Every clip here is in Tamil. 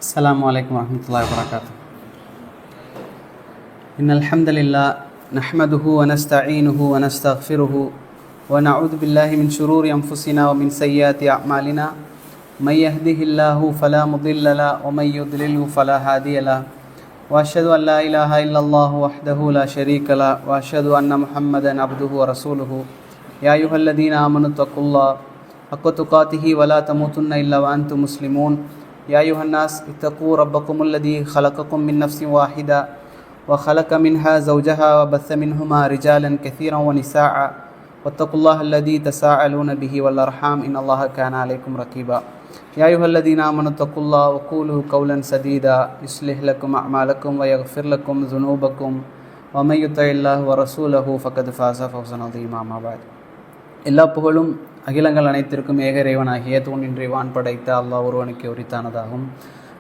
السلام عليكم ورحمة الله وبركاته. إن الحمد لله نحمده ونستعينه ونستغفره ونعوذ بالله من شرور أنفسنا ومن سيئات أعمالنا. من يهده الله فلا مضل له ومن يضلله فلا هادي له. وأشهد أن لا إله إلا الله وحده لا شريك له وأشهد أن محمدا عبده ورسوله. يا أيها الذين آمنوا اتقوا الله حق تقاته ولا تموتن إلا وأنتم مسلمون. يا أيها الناس اتقوا ربكم الذي خلقكم من نفس واحدة وخلق منها زوجها وبث منهما رجالا كثيرا ونساء واتقوا الله الذي تساءلون به والأرحام إن الله كان عليكم رقيبا. يا أيها الذين آمنوا اتقوا الله وقولوا قولا سديدا يصلح لكم أعمالكم ويغفر لكم ذنوبكم ومن يطع الله ورسوله فقد فاز فوزا عظيما. أما بعد. எல்லா புகழும் அகிலங்கள் அனைத்திற்கும் ஏகரைவனாகிய தூணின்றி வான் படைத்த அல்லாஹ் ஒருவனுக்கு உரித்தானதாகும்.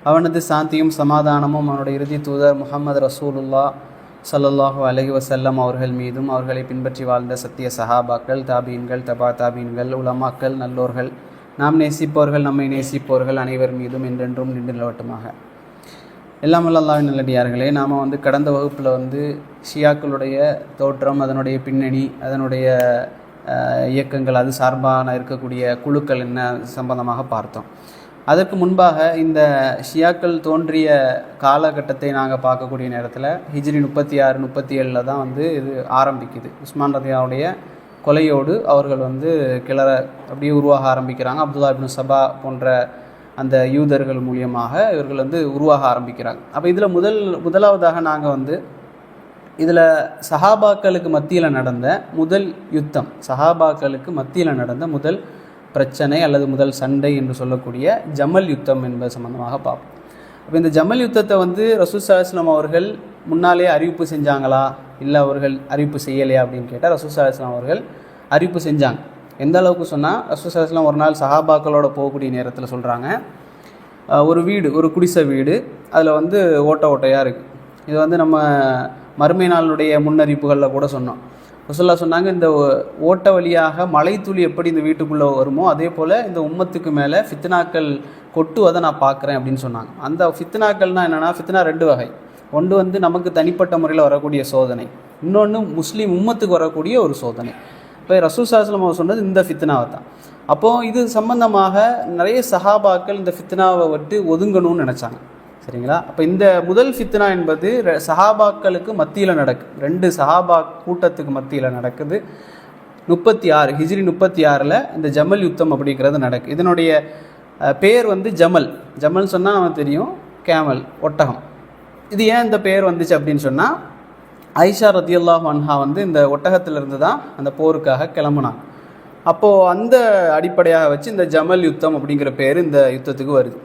அவனது சாந்தியும் சமாதானமும் அவனுடைய இறுதி தூதர் முஹம்மது ரசூலுல்லாஹ் ஸல்லல்லாஹு அலைஹி வஸல்லம் அவர்கள் மீதும் அவர்களை பின்பற்றி வாழ்ந்த சத்திய சஹாபாக்கள், தாபீன்கள், தபா தாபீன்கள், உலமாக்கள், நல்லோர்கள், நாம் நேசிப்பவர்கள், நம்மை நேசிப்பவர்கள் அனைவர் மீதும் என்றென்றும் நின்று நிலவட்டுமாக. எல்லாம் வல்ல அல்லாஹ்வின் நல்லடியார்களே, நாம் கடந்த வகுப்பில் ஷியாக்களுடைய தோற்றம், அதனுடைய பின்னணி, அதனுடைய இயக்கங்கள், அது சார்பான இருக்கக்கூடிய குழுக்கள் என்ன சம்பந்தமாக பார்த்தோம். அதற்கு முன்பாக இந்த ஷியாக்கள் தோன்றிய காலகட்டத்தை நாங்கள் பார்க்கக்கூடிய நேரத்தில் ஹிஜ்ரி 36, 37 தான் இது ஆரம்பிக்குது. உஸ்மான் ரதியாவுடைய கொலையோடு அவர்கள் கிளற அப்படியே உருவாக ஆரம்பிக்கிறாங்க. அப்துல்லா இப்னு சபா போன்ற அந்த யூதர்கள் மூலியமாக இவர்கள் உருவாக ஆரம்பிக்கிறாங்க. அப்போ இதில் முதலாவதாக நாங்கள் இதில் சஹாபாக்களுக்கு மத்தியில் நடந்த முதல் யுத்தம், சஹாபாக்களுக்கு மத்தியில் நடந்த முதல் பிரச்சனை அல்லது முதல் சண்டை என்று சொல்லக்கூடிய ஜமல் யுத்தம் என்பது சம்பந்தமாக பார்ப்போம். அப்போ இந்த ஜமல் யுத்தத்தை ரசூல் ஸல்லல்லாஹு அலைஹி வஸல்லம் அவர்கள் முன்னாலே அறிவிப்பு செஞ்சாங்களா, இல்லை அவர்கள் அறிவிப்பு செய்யலையா அப்படின்னு கேட்டால் ரசூல் ஸல்லல்லாஹு அலைஹி வஸல்லம் அவர்கள் அறிவிப்பு செஞ்சாங்க. எந்த அளவுக்கு சொன்னால், ரசூல் ஸல்லல்லாஹு அலைஹி வஸல்லம் ஒரு நாள் சஹாபாக்களோட போகக்கூடிய நேரத்தில் சொல்கிறாங்க, ஒரு வீடு, ஒரு குடிசை வீடு, அதில் ஓட்டையாக இருக்குது. இது நம்ம மறுமை நாளுடைய முன்னறிப்புகளில் கூட சொன்னோம். ரசூலுல்லாஹ் சொன்னாங்க, இந்த ஓட்ட வழியாக மழை துளி எப்படி இந்த வீட்டுக்குள்ளே வருமோ அதே போல் இந்த உம்மத்துக்கு மேலே ஃபித்னாக்கள் கொட்டுவதை நான் பார்க்குறேன் அப்படின்னு சொன்னாங்க. அந்த ஃபித்னாக்கள்னால் என்னென்னா, ஃபித்னா 2 வகை. ஒன்று நமக்கு தனிப்பட்ட முறையில் வரக்கூடிய சோதனை, இன்னொன்று முஸ்லீம் உம்மத்துக்கு வரக்கூடிய ஒரு சோதனை. இப்போ ரசூல் ஸல்லல்லாஹு அலைஹி வஸல்லம் சொன்னது இந்த ஃபித்னாவை தான். அப்போது இது சம்பந்தமாக நிறைய சஹாபாக்கள் இந்த ஃபித்னாவை விட்டு ஒதுங்கணும்னு நினச்சாங்க. சரிங்களா? அப்போ இந்த முதல் ஃபித்னா என்பது சஹாபாக்களுக்கு மத்தியில் நடக்குது. 2 சஹாபா கூட்டத்துக்கு மத்தியில் நடக்குது. 36 ஹிஜ்ரி 36 இந்த ஜமல் யுத்தம் அப்படிங்கிறது நடக்குது. இதனுடைய பேர் ஜமல். ஜமல் சொன்னால் நமக்கு தெரியும், கேமல், ஒட்டகம். இது ஏன் இந்த பேர் வந்துச்சு அப்படின்னு சொன்னால், ஆயிஷா ரதியல்லாஹு அன்ஹா இந்த ஒட்டகத்திலிருந்து தான் அந்த போருக்காக கிளம்புனாங்க. அப்போது அந்த அடிப்படையாக வச்சு இந்த ஜமல் யுத்தம் அப்படிங்கிற பேர் இந்த யுத்தத்துக்கு வருது.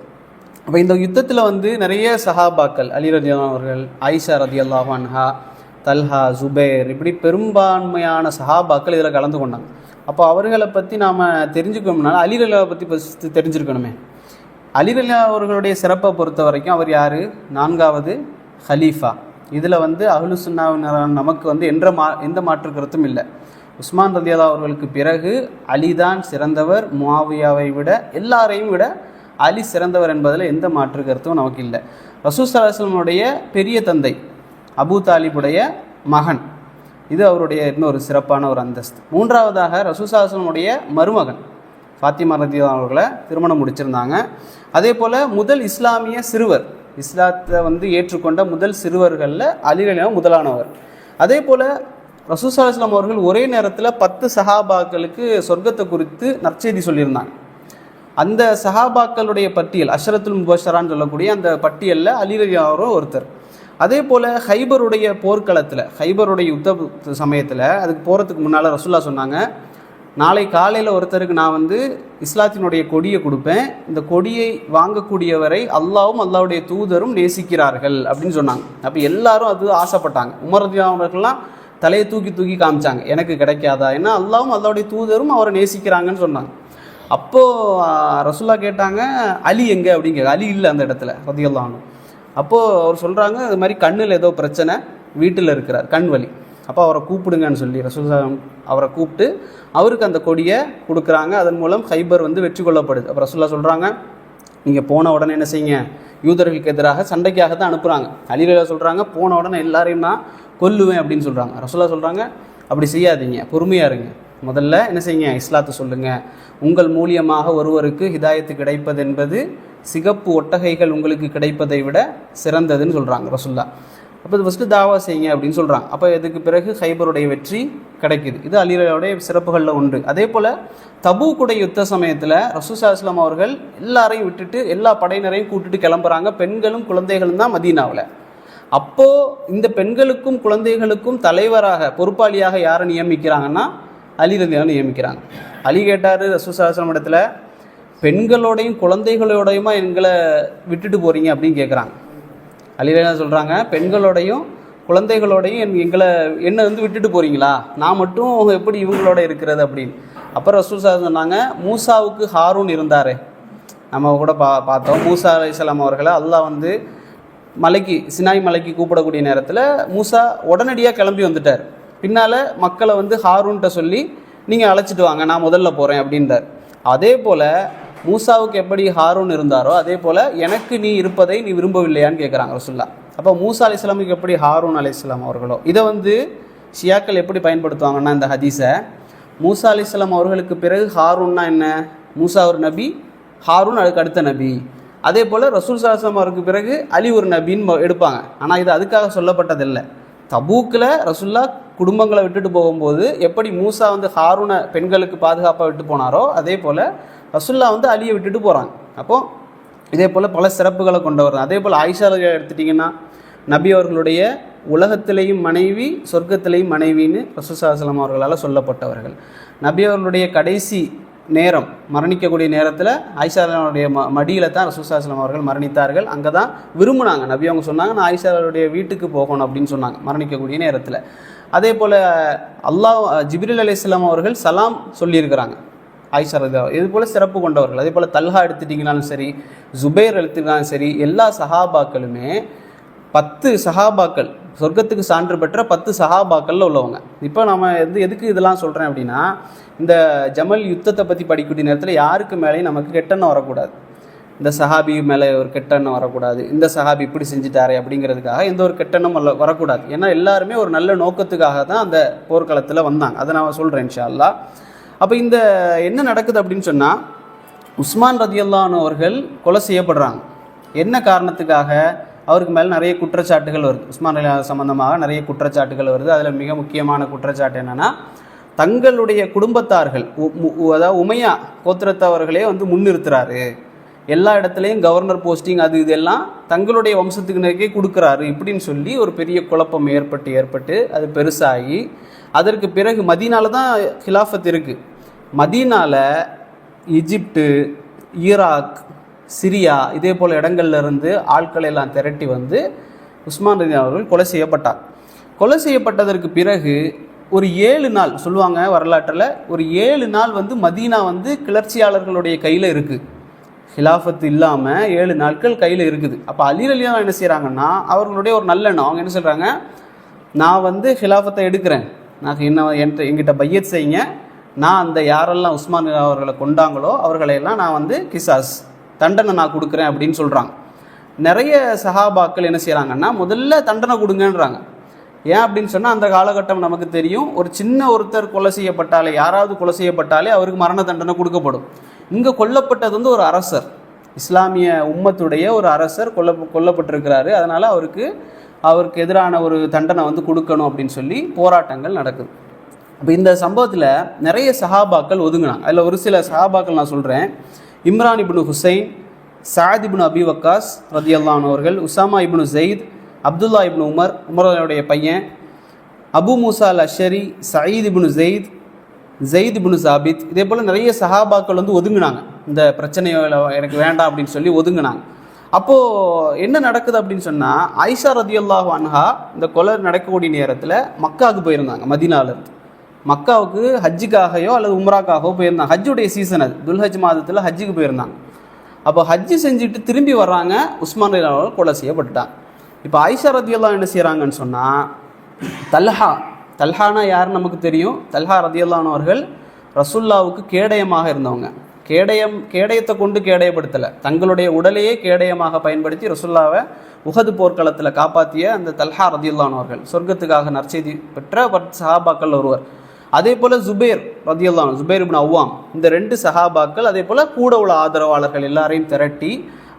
அப்போ இந்த யுத்தத்தில் நிறைய சஹாபாக்கள், அலி ரலியல்லாஹு அவர்கள், ஆயிஷா ரலியல்லாஹு அன்ஹா, தல்ஹா, ஜுபைர், இப்படி பெரும்பான்மையான சஹாபாக்கள் இதில் கலந்து கொண்டாங்க. அப்போ அவர்களை பற்றி நாம் தெரிஞ்சுக்கணும்னால அலி ரலியல்லாஹு பற்றி ஃபஸ்ட்டு தெரிஞ்சுருக்கணுமே. அலி ரலியல்லாஹு அவர்களுடைய சிறப்பை பொறுத்த வரைக்கும் அவர் யார்? 4வது ஹலீஃபா. இதில் அஹ்லு சுன்னாவினர் நமக்கு எந்த மாற்று கருத்தும் இல்லை. உஸ்மான் ரலியல்லாஹு அவர்களுக்கு பிறகு அலிதான் சிறந்தவர், முஆவியாவை விட, எல்லாரையும் விட அலி சிறந்தவர் என்பதில் எந்த மாற்று கருத்தும் நமக்கு இல்லை. ரசூல் ஸல்லல்லாஹு அலைஹி வஸல்லம் பெரிய தந்தை அபூ தாலிபுடைய மகன், இது அவருடைய இன்னொரு சிறப்பான ஒரு அந்தஸ்து. 3வதாக ரசூல் ஸல்லல்லாஹு அலைஹி வஸல்லம் மருமகன் ஃபாத்திமா ரலியல்லாஹு அவர்களை திருமணம் முடிச்சிருந்தாங்க. அதே போல் முதல் இஸ்லாமிய சிறுவர், இஸ்லாத்தை ஏற்றுக்கொண்ட முதல் சிறுவர்களில் அலி ரலியல்லாஹு முதலானவர். அதே போல் ரசூல் ஸல்லல்லாஹு அலைஹி வஸல்லம் அவர்கள் ஒரே நேரத்தில் 10 சஹாபாக்களுக்கு சொர்க்கத்தை குறித்து நற்செய்தி சொல்லியிருந்தாங்க. அந்த சஹாபாக்களுடைய பட்டியல், அஷ்ரத்துல் முபஷரான்னு சொல்லக்கூடிய அந்த பட்டியலில் அலி ரலியல்லாஹு ஒருத்தர். அதே போல் ஹைபருடைய போர்க்களத்தில், ஹைபருடைய யுத்த சமயத்தில் அதுக்கு போகிறதுக்கு முன்னால் ரசூலுல்லாஹ் சொன்னாங்க, நாளை காலையில் ஒருத்தருக்கு நான் இஸ்லாத்தினுடைய கொடியை கொடுப்பேன், இந்த கொடியை வாங்கக்கூடியவரை அல்லாவும் அல்லாவுடைய தூதரும் நேசிக்கிறார்கள் அப்படின்னு சொன்னாங்க. அப்போ எல்லாரும் அது ஆசைப்பட்டாங்க. உமர் ரலியல்லாஹு அவர்கள்லாம் தலையை தூக்கி காமிச்சாங்க, எனக்கு கிடைக்காதா, ஏன்னா அல்லாவும் அல்லாவுடைய தூதரும் அவரை நேசிக்கிறாங்கன்னு சொன்னாங்க. அப்போது ரசூலுல்லாஹ் கேட்டாங்க, அலி எங்கே அப்படின்னு கேட்க. அலி இல்லை அந்த இடத்துல ரலியல்லாஹு அன்ஹு. அப்போது அவர் சொல்கிறாங்க, இது மாதிரி கண்ணில் ஏதோ பிரச்சனை, வீட்டில் இருக்கிறார், கண் வலி, அப்போ அவரை கூப்பிடுங்கன்னு சொல்லி ரசூலுல்லாஹ் அவரை கூப்பிட்டு அவருக்கு அந்த கொடியை கொடுக்குறாங்க. அதன் மூலம் ஹைபர் வெற்றி கொள்ளப்படுது. அப்போ ரசூலுல்லாஹ் சொல்கிறாங்க, நீங்கள் போன உடனே என்ன செய்யுங்க, யூதர்களுக்கு எதிராக சண்டைக்காக தான் அனுப்புகிறாங்க. அலி ரலியல்லாஹு சொல்கிறாங்க, போன உடனே எல்லாரையும் நான் கொல்லுவேன் அப்படின்னு சொல்கிறாங்க. ரசூலுல்லாஹ் சொல்கிறாங்க, அப்படி செய்யாதீங்க, பொறுமையாக இருங்க, முதல்ல என்ன செய்யுங்க, இஸ்லாத்தை சொல்லுங்கள். உங்கள் மூலியமாக ஒருவருக்கு ஹிதாயத்து கிடைப்பது என்பது சிகப்பு ஒட்டகைகள் உங்களுக்கு கிடைப்பதை விட சிறந்ததுன்னு சொல்கிறாங்க ரசூலுல்லாஹ். அப்போ இது ஃபஸ்ட்டு தாவா செய்யுங்க அப்படின்னு சொல்கிறாங்க. அப்போ இதுக்கு பிறகு ஹைபருடைய வெற்றி கிடைக்குது. இது அலி ரலியல்லாஹுடைய சிறப்புகளில் ஒன்று. அதே போல் தபூக்குடைய யுத்த சமயத்தில் ரசூல் ஸல்லல்லாஹு அலைஹி வஸல்லம் அவர்கள் எல்லாரையும் விட்டுட்டு எல்லா படையினரையும் கூட்டிட்டு கிளம்புறாங்க. பெண்களும் குழந்தைகளும் தான் மதீனாவில். அப்போது இந்த பெண்களுக்கும் குழந்தைகளுக்கும் தலைவராக பொறுப்பாளியாக யாரை நியமிக்கிறாங்கன்னா அலி ரலியல்லாஹு நியமிக்கிறாங்க. அலி கேட்டார் ரசூல் ஸல்லல்லாஹு அலைஹி வஸல்லம் இடத்துல, பெண்களோடையும் குழந்தைகளோடையுமா எங்களை விட்டுட்டு போகிறீங்க அப்படின்னு கேட்குறாங்க. அலி ரலியல்லாஹு சொல்கிறாங்க, பெண்களோடையும் குழந்தைகளோடையும் என்னை விட்டுட்டு போகிறீங்களா, நான் மட்டும் எப்படி இவங்களோட இருக்கிறது அப்படின்னு. அப்போ ரசூல் ஸல்லல்லாஹு சொன்னாங்க, மூசாவுக்கு ஹாரூன் இருந்தார், நம்ம கூட பார்த்தோம். மூசா அலைஹிஸ்ஸலாம் அவர்களை அல்லாஹ் மலைக்கு, சினாய் மலைக்கு கூப்பிடக்கூடிய நேரத்தில் மூசா உடனடியாக கிளம்பி வந்துட்டார். பின்னால் மக்களை ஹாரூன்கிட்ட சொல்லி நீங்கள் அழைச்சிட்டு வாங்க, நான் முதல்ல போகிறேன் அப்படின்றார். அதே போல் மூசாவுக்கு எப்படி ஹாரூன் இருந்தாரோ அதே போல் எனக்கு நீ இருப்பதை நீ விரும்பவில்லையான்னு கேட்குறாங்க ரசூலுல்லாஹ். அப்போ மூசா அலைஹிஸ்ஸலாமுக்கு எப்படி ஹாரூன் அலைஹிஸ்ஸலாம் அவர்களோ, இதை ஷியாக்கள் எப்படி பயன்படுத்துவாங்கன்னா, இந்த ஹதீஸை மூசா அலைஹிஸ்ஸலாம் அவர்களுக்கு பிறகு ஹாரூன்னா என்ன, மூசா ஒரு நபி, ஹாரூன் அதுக்கு அடுத்த நபி. அதே போல் ரசூல் ஸல்லல்லாஹு அலைஹி வஸல்லம் அவருக்கு பிறகு அலி ஒரு நபின்னு எடுப்பாங்க. ஆனால் இது அதுக்காக சொல்லப்பட்டதில்லை. தபூக்கில் ரசூலுல்லாஹ் குடும்பங்களை விட்டுட்டு போகும்போது எப்படி மூசா ஹாரூனை பெண்களுக்கு பாதுகாப்பாக விட்டு போனாரோ அதே போல் ரசூலுல்லாஹ் அலியை விட்டுட்டு போகிறாங்க. அப்போது இதே போல் பல சிறப்புகளை கொண்டவர். அதே போல் ஆயிஷா எடுத்துட்டிங்கன்னா, நபி அவர்களுடைய உலகத்திலேயும் மனைவி சொர்க்கத்திலேயும் மனைவின்னு ரசூல் ஸல்லல்லாஹு அலைஹி வஸல்லம் அவர்களால் சொல்லப்பட்டவர்கள். நபி அவர்களுடைய கடைசி நேரம், மரணிக்கக்கூடிய நேரத்தில் ஆயிஷாவுடைய மடியில் தான் ரசூல் ஸல்லல்லாஹு அலைஹி வஸல்லம் அவர்கள் மரணித்தார்கள். அங்கே தான் விரும்பினாங்க நபி. அவங்க சொன்னாங்க, நான் ஆயிஷாவுடைய வீட்டுக்கு போகணும் அப்படின்னு சொன்னாங்க மரணிக்கக்கூடிய நேரத்தில். அதே போல் ஜிப்ரீல் அலைஹிஸ்ஸலாம் அவர்கள் சலாம் சொல்லியிருக்கிறாங்க ஆயிஷா ரலியல்லாஹு. இது போல் சிறப்பு கொண்டவர்கள். அதே போல் தல்ஹா எடுத்துட்டிங்கனாலும் சரி, ஜுபைர் எடுத்துக்கிட்டாலும் சரி, எல்லா சஹாபாக்களுமே 10 சஹாபாக்கள், சொர்க்கத்துக்கு சான்று பெற்ற 10 சஹாபாக்களில் உள்ளவங்க. இப்போ நம்ம எதுக்கு இதெல்லாம் சொல்கிறேன் அப்படின்னா, இந்த ஜமல் யுத்தத்தை பற்றி படிக்கக்கூடிய நேரத்தில் யாருக்கு மேலேயும் நமக்கு கெட்டெண்ணம் வரக்கூடாது. இந்த சஹாபி மேலே ஒரு கெட்டெண்ணம் வரக்கூடாது, இந்த சஹாபி இப்படி செஞ்சுட்டாரே அப்படிங்கிறதுக்காக எந்த ஒரு கெட்டெண்ணம் வரக்கூடாது. ஏன்னா எல்லாருமே ஒரு நல்ல நோக்கத்துக்காக தான் அந்த போர்க்களத்தில் வந்தாங்க. அதை நான் சொல்கிறேன் இன்ஷா அல்லாஹ். அப்போ இந்த என்ன நடக்குது அப்படின்னு சொன்னால், உஸ்மான் ரலியல்லாஹு அன்ஹு அவர்கள் கொலை செய்யப்படுறாங்க. என்ன காரணத்துக்காக? அவருக்கு மேலே நிறைய குற்றச்சாட்டுகள் வருது. உஸ்மான் ரலியல்லாஹு சம்பந்தமாக நிறைய குற்றச்சாட்டுகள் வருது. அதில் மிக முக்கியமான குற்றச்சாட்டு என்னென்னா, தங்களுடைய குடும்பத்தார்கள், அதாவது உமையா கோத்திரத்தவர்களே முன்னிறுத்துறாரு, எல்லா இடத்துலையும் கவர்னர் போஸ்டிங் அது இதெல்லாம் தங்களுடைய வம்சத்துக்கு கொடுக்குறாரு இப்படின்னு சொல்லி ஒரு பெரிய குழப்பம் ஏற்பட்டு அது பெருசாகி, அதற்கு பிறகு மதீனாவில் தான் ஹிலாஃபத் இருக்குது. மதீனாவில் எகிப்து, ஈராக், சிரியா இதே போல் இடங்கள்லேருந்து ஆட்களை எல்லாம் திரட்டி உஸ்மான் ரலியல்லாஹு அவர்கள் கொலை செய்யப்பட்டார். கொலை செய்யப்பட்டதற்கு பிறகு ஒரு 7 நாள் சொல்லுவாங்க வரலாற்றில், ஒரு 7 நாள் மதீனா கிளர்ச்சியாளர்களுடைய கையில் இருக்குது. ஹிலாஃபத் இல்லாமல் 7 நாட்கள் கையில் இருக்குது. அப்போ அலி ரலியல்லாஹு என்ன செய்கிறாங்கன்னா, அவர்களுடைய ஒரு நல்லெண்ணம், அவங்க என்ன சொல்கிறாங்க, நான் ஹிலாஃபத்தை எடுக்கிறேன், நான் என்கிட்ட பையத் செய்யுங்க, நான் அந்த யாரெல்லாம் உஸ்மான் அவர்களை கொண்டாங்களோ அவர்களையெல்லாம் நான் கிசாஸ் தண்டனை நான் கொடுக்குறேன் அப்படின்னு சொல்கிறாங்க. நிறைய சஹாபாக்கள் என்ன செய்கிறாங்கன்னா, முதல்ல தண்டனை கொடுங்கன்றாங்க. ஏன் அப்படின்னு சொன்னால், அந்த காலகட்டம் நமக்கு தெரியும், ஒரு சின்ன ஒருத்தர் கொலை செய்யப்பட்டாலே, யாராவது கொலை செய்யப்பட்டாலே அவருக்கு மரண தண்டனை கொடுக்கப்படும். இங்கே கொல்லப்பட்டது ஒரு அரசர், இஸ்லாமிய உம்மத்துடைய ஒரு அரசர் கொல்லப்பட்டிருக்கிறாரு. அதனால் அவருக்கு எதிரான ஒரு தண்டனை கொடுக்கணும் அப்படின்னு சொல்லி போராட்டங்கள் நடக்குது. இப்போ இந்த சம்பவத்தில் நிறைய சஹாபாக்கள் ஒதுங்கினாங்க. அதில் ஒரு சில சஹாபாக்கள் நான் சொல்கிறேன். இம்ரான் இப்னு ஹுசைன், சாத் இப்னு அபி வக்காஸ் ரலியல்லாஹு அன்ஹு அவர்கள், Usama ibn Zaid, Abdullah ibn உமருடைய பையன், Abu Musa al Ashari, Saeed ibn Zaid ibn Thabit, இதே போல் நிறைய சஹாபாக்கள் ஒதுங்கினாங்க. இந்த பிரச்சனையை எனக்கு வேண்டாம் அப்படின்னு சொல்லி ஒதுங்கினாங்க. அப்போது என்ன நடக்குது அப்படின்னு சொன்னால், ஆயிஷா ரலியல்லாஹு அன்ஹா இந்த கொலை நடக்கக்கூடிய நேரத்தில் மக்காவுக்கு போயிருந்தாங்க. மதீனாவிலிருந்து மக்காவுக்கு ஹஜ்ஜுக்காகையோ அல்லது உம்ராக்காகவோ போயிருந்தாங்க. ஹஜ்ஜுடைய சீசன் அது, துல்ஹஜ் மாதத்தில் ஹஜ்ஜுக்கு போயிருந்தாங்க. அப்போ ஹஜ்ஜு செஞ்சுட்டு திரும்பி வர்றாங்க, உஸ்மான் ரலியல்லாஹு அன்ஹு கொலை செய்யப்பட்டுட்டாங்க. இப்போ ஆயிஷா ரலியல்லாஹு என்ன செய்கிறாங்கன்னு சொன்னால், தல்ஹானா யாருன்னு நமக்கு தெரியும். தல்ஹா ரலியல்லாஹு அன்ஹு அவர்கள் ரசூலுல்லாஹ்வுக்கு கேடயமாக இருந்தவங்க. கேடயத்தை கொண்டு கேடயப்படுத்தலை, தங்களுடைய உடலையே கேடயமாக பயன்படுத்தி ரசூலுல்லாவை உஹது போர்க்களத்தில் காப்பாற்றிய அந்த தல்ஹா ரதியல்லாஹு அன்ஹு அவர்கள், சொர்க்கத்துக்காக நற்செய்தி பெற்ற சஹாபாக்கள் ஒருவர். அதே போல் ஜுபைர் ரதியல்லாஹு அன்ஹு, ஜுபைர் இப்னு அவ்வாம், இந்த 2 சஹாபாக்கள், அதே போல் கூட உள்ள ஆதரவாளர்கள் எல்லாரையும் திரட்டி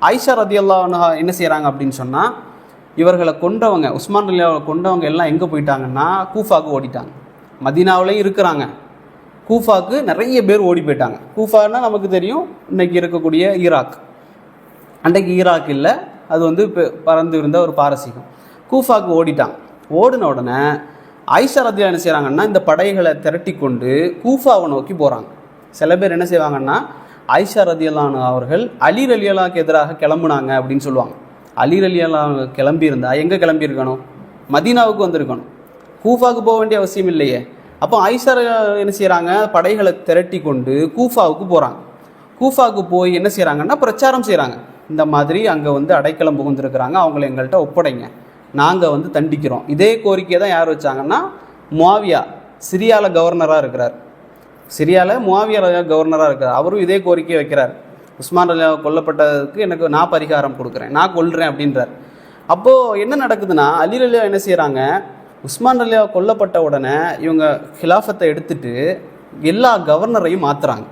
ஆயிஷா ரதியல்லாஹு அன்ஹா என்ன செய்கிறாங்க அப்படின்னு சொன்னால், இவர்களை கொண்டவங்க, உஸ்மான் ரலியல்லாஹு கொண்டவங்க எல்லாம் எங்கே போயிட்டாங்கன்னா கூஃபாவுக்கு ஓடிட்டாங்க. மதீனாவிலையும் இருக்கிறாங்க, கூஃபாவுக்கு நிறைய பேர் ஓடி போயிட்டாங்க. கூஃபான்னா நமக்கு தெரியும், இன்றைக்கி இருக்கக்கூடிய ஈராக். அன்றைக்கு ஈராக் இல்லை, அது வந்து பறந்து இருந்த ஒரு பாரசீகம். கூஃபாவுக்கு ஓடிட்டாங்க. ஓடின உடனே ஆயிஷா ரதியல்லாஹு என்ன செய்கிறாங்கன்னா, இந்த படைகளை திரட்டி கொண்டு கூஃபாவை நோக்கி போகிறாங்க. சில பேர் என்ன செய்வாங்கன்னா, ஆயிஷா ரதியல்லாஹு அன்ஹா அவர்கள் அலி ரலியல்லாஹுக்கு எதிராக கிளம்புனாங்க அப்படின்னு சொல்லுவாங்க. அலி ரலியல்லாஹு கிளம்பியிருந்தா எங்கே கிளம்பியிருக்கணும்? மதீனாவுக்கு வந்திருக்கணும், கூஃபாவுக்கு போக வேண்டிய அவசியம் இல்லையே. அப்போ ஆயிஷா என்ன செய்கிறாங்க, படைகளை திரட்டி கொண்டு கூஃபாவுக்கு போகிறாங்க. கூஃபாவுக்கு போய் என்ன செய்கிறாங்கன்னா, பிரச்சாரம் செய்கிறாங்க. இந்த மாதிரி அங்கே வந்து அடைக்கலம் புகுந்துருக்கிறாங்க, அவங்கள எங்கள்கிட்ட ஒப்படைங்க, நாங்கள் வந்து தண்டிக்கிறோம். இதே கோரிக்கையை தான் யார் வச்சாங்கன்னா, முஆவியா, சிரியாவில் கவர்னராக இருக்கிறார். சிரியாவில் முஆவியா கவர்னராக இருக்கிறார். அவரும் இதே கோரிக்கையை வைக்கிறார். உஸ்மான் ரலியல்லாஹு கொல்லப்பட்டதுக்கு நான் பரிகாரம் கொடுக்குறேன், நான் கொல்றேன் அப்படின்றார். அப்போது என்ன நடக்குதுன்னா, அலி ரலியல்லாஹு என்ன செய்கிறாங்க, உஸ்மான் ரலியல்லாஹு கொல்லப்பட்ட உடனே இவங்க ஹிலாஃபத்தை எடுத்துட்டு எல்லா கவர்னரையும் மாற்றுறாங்க.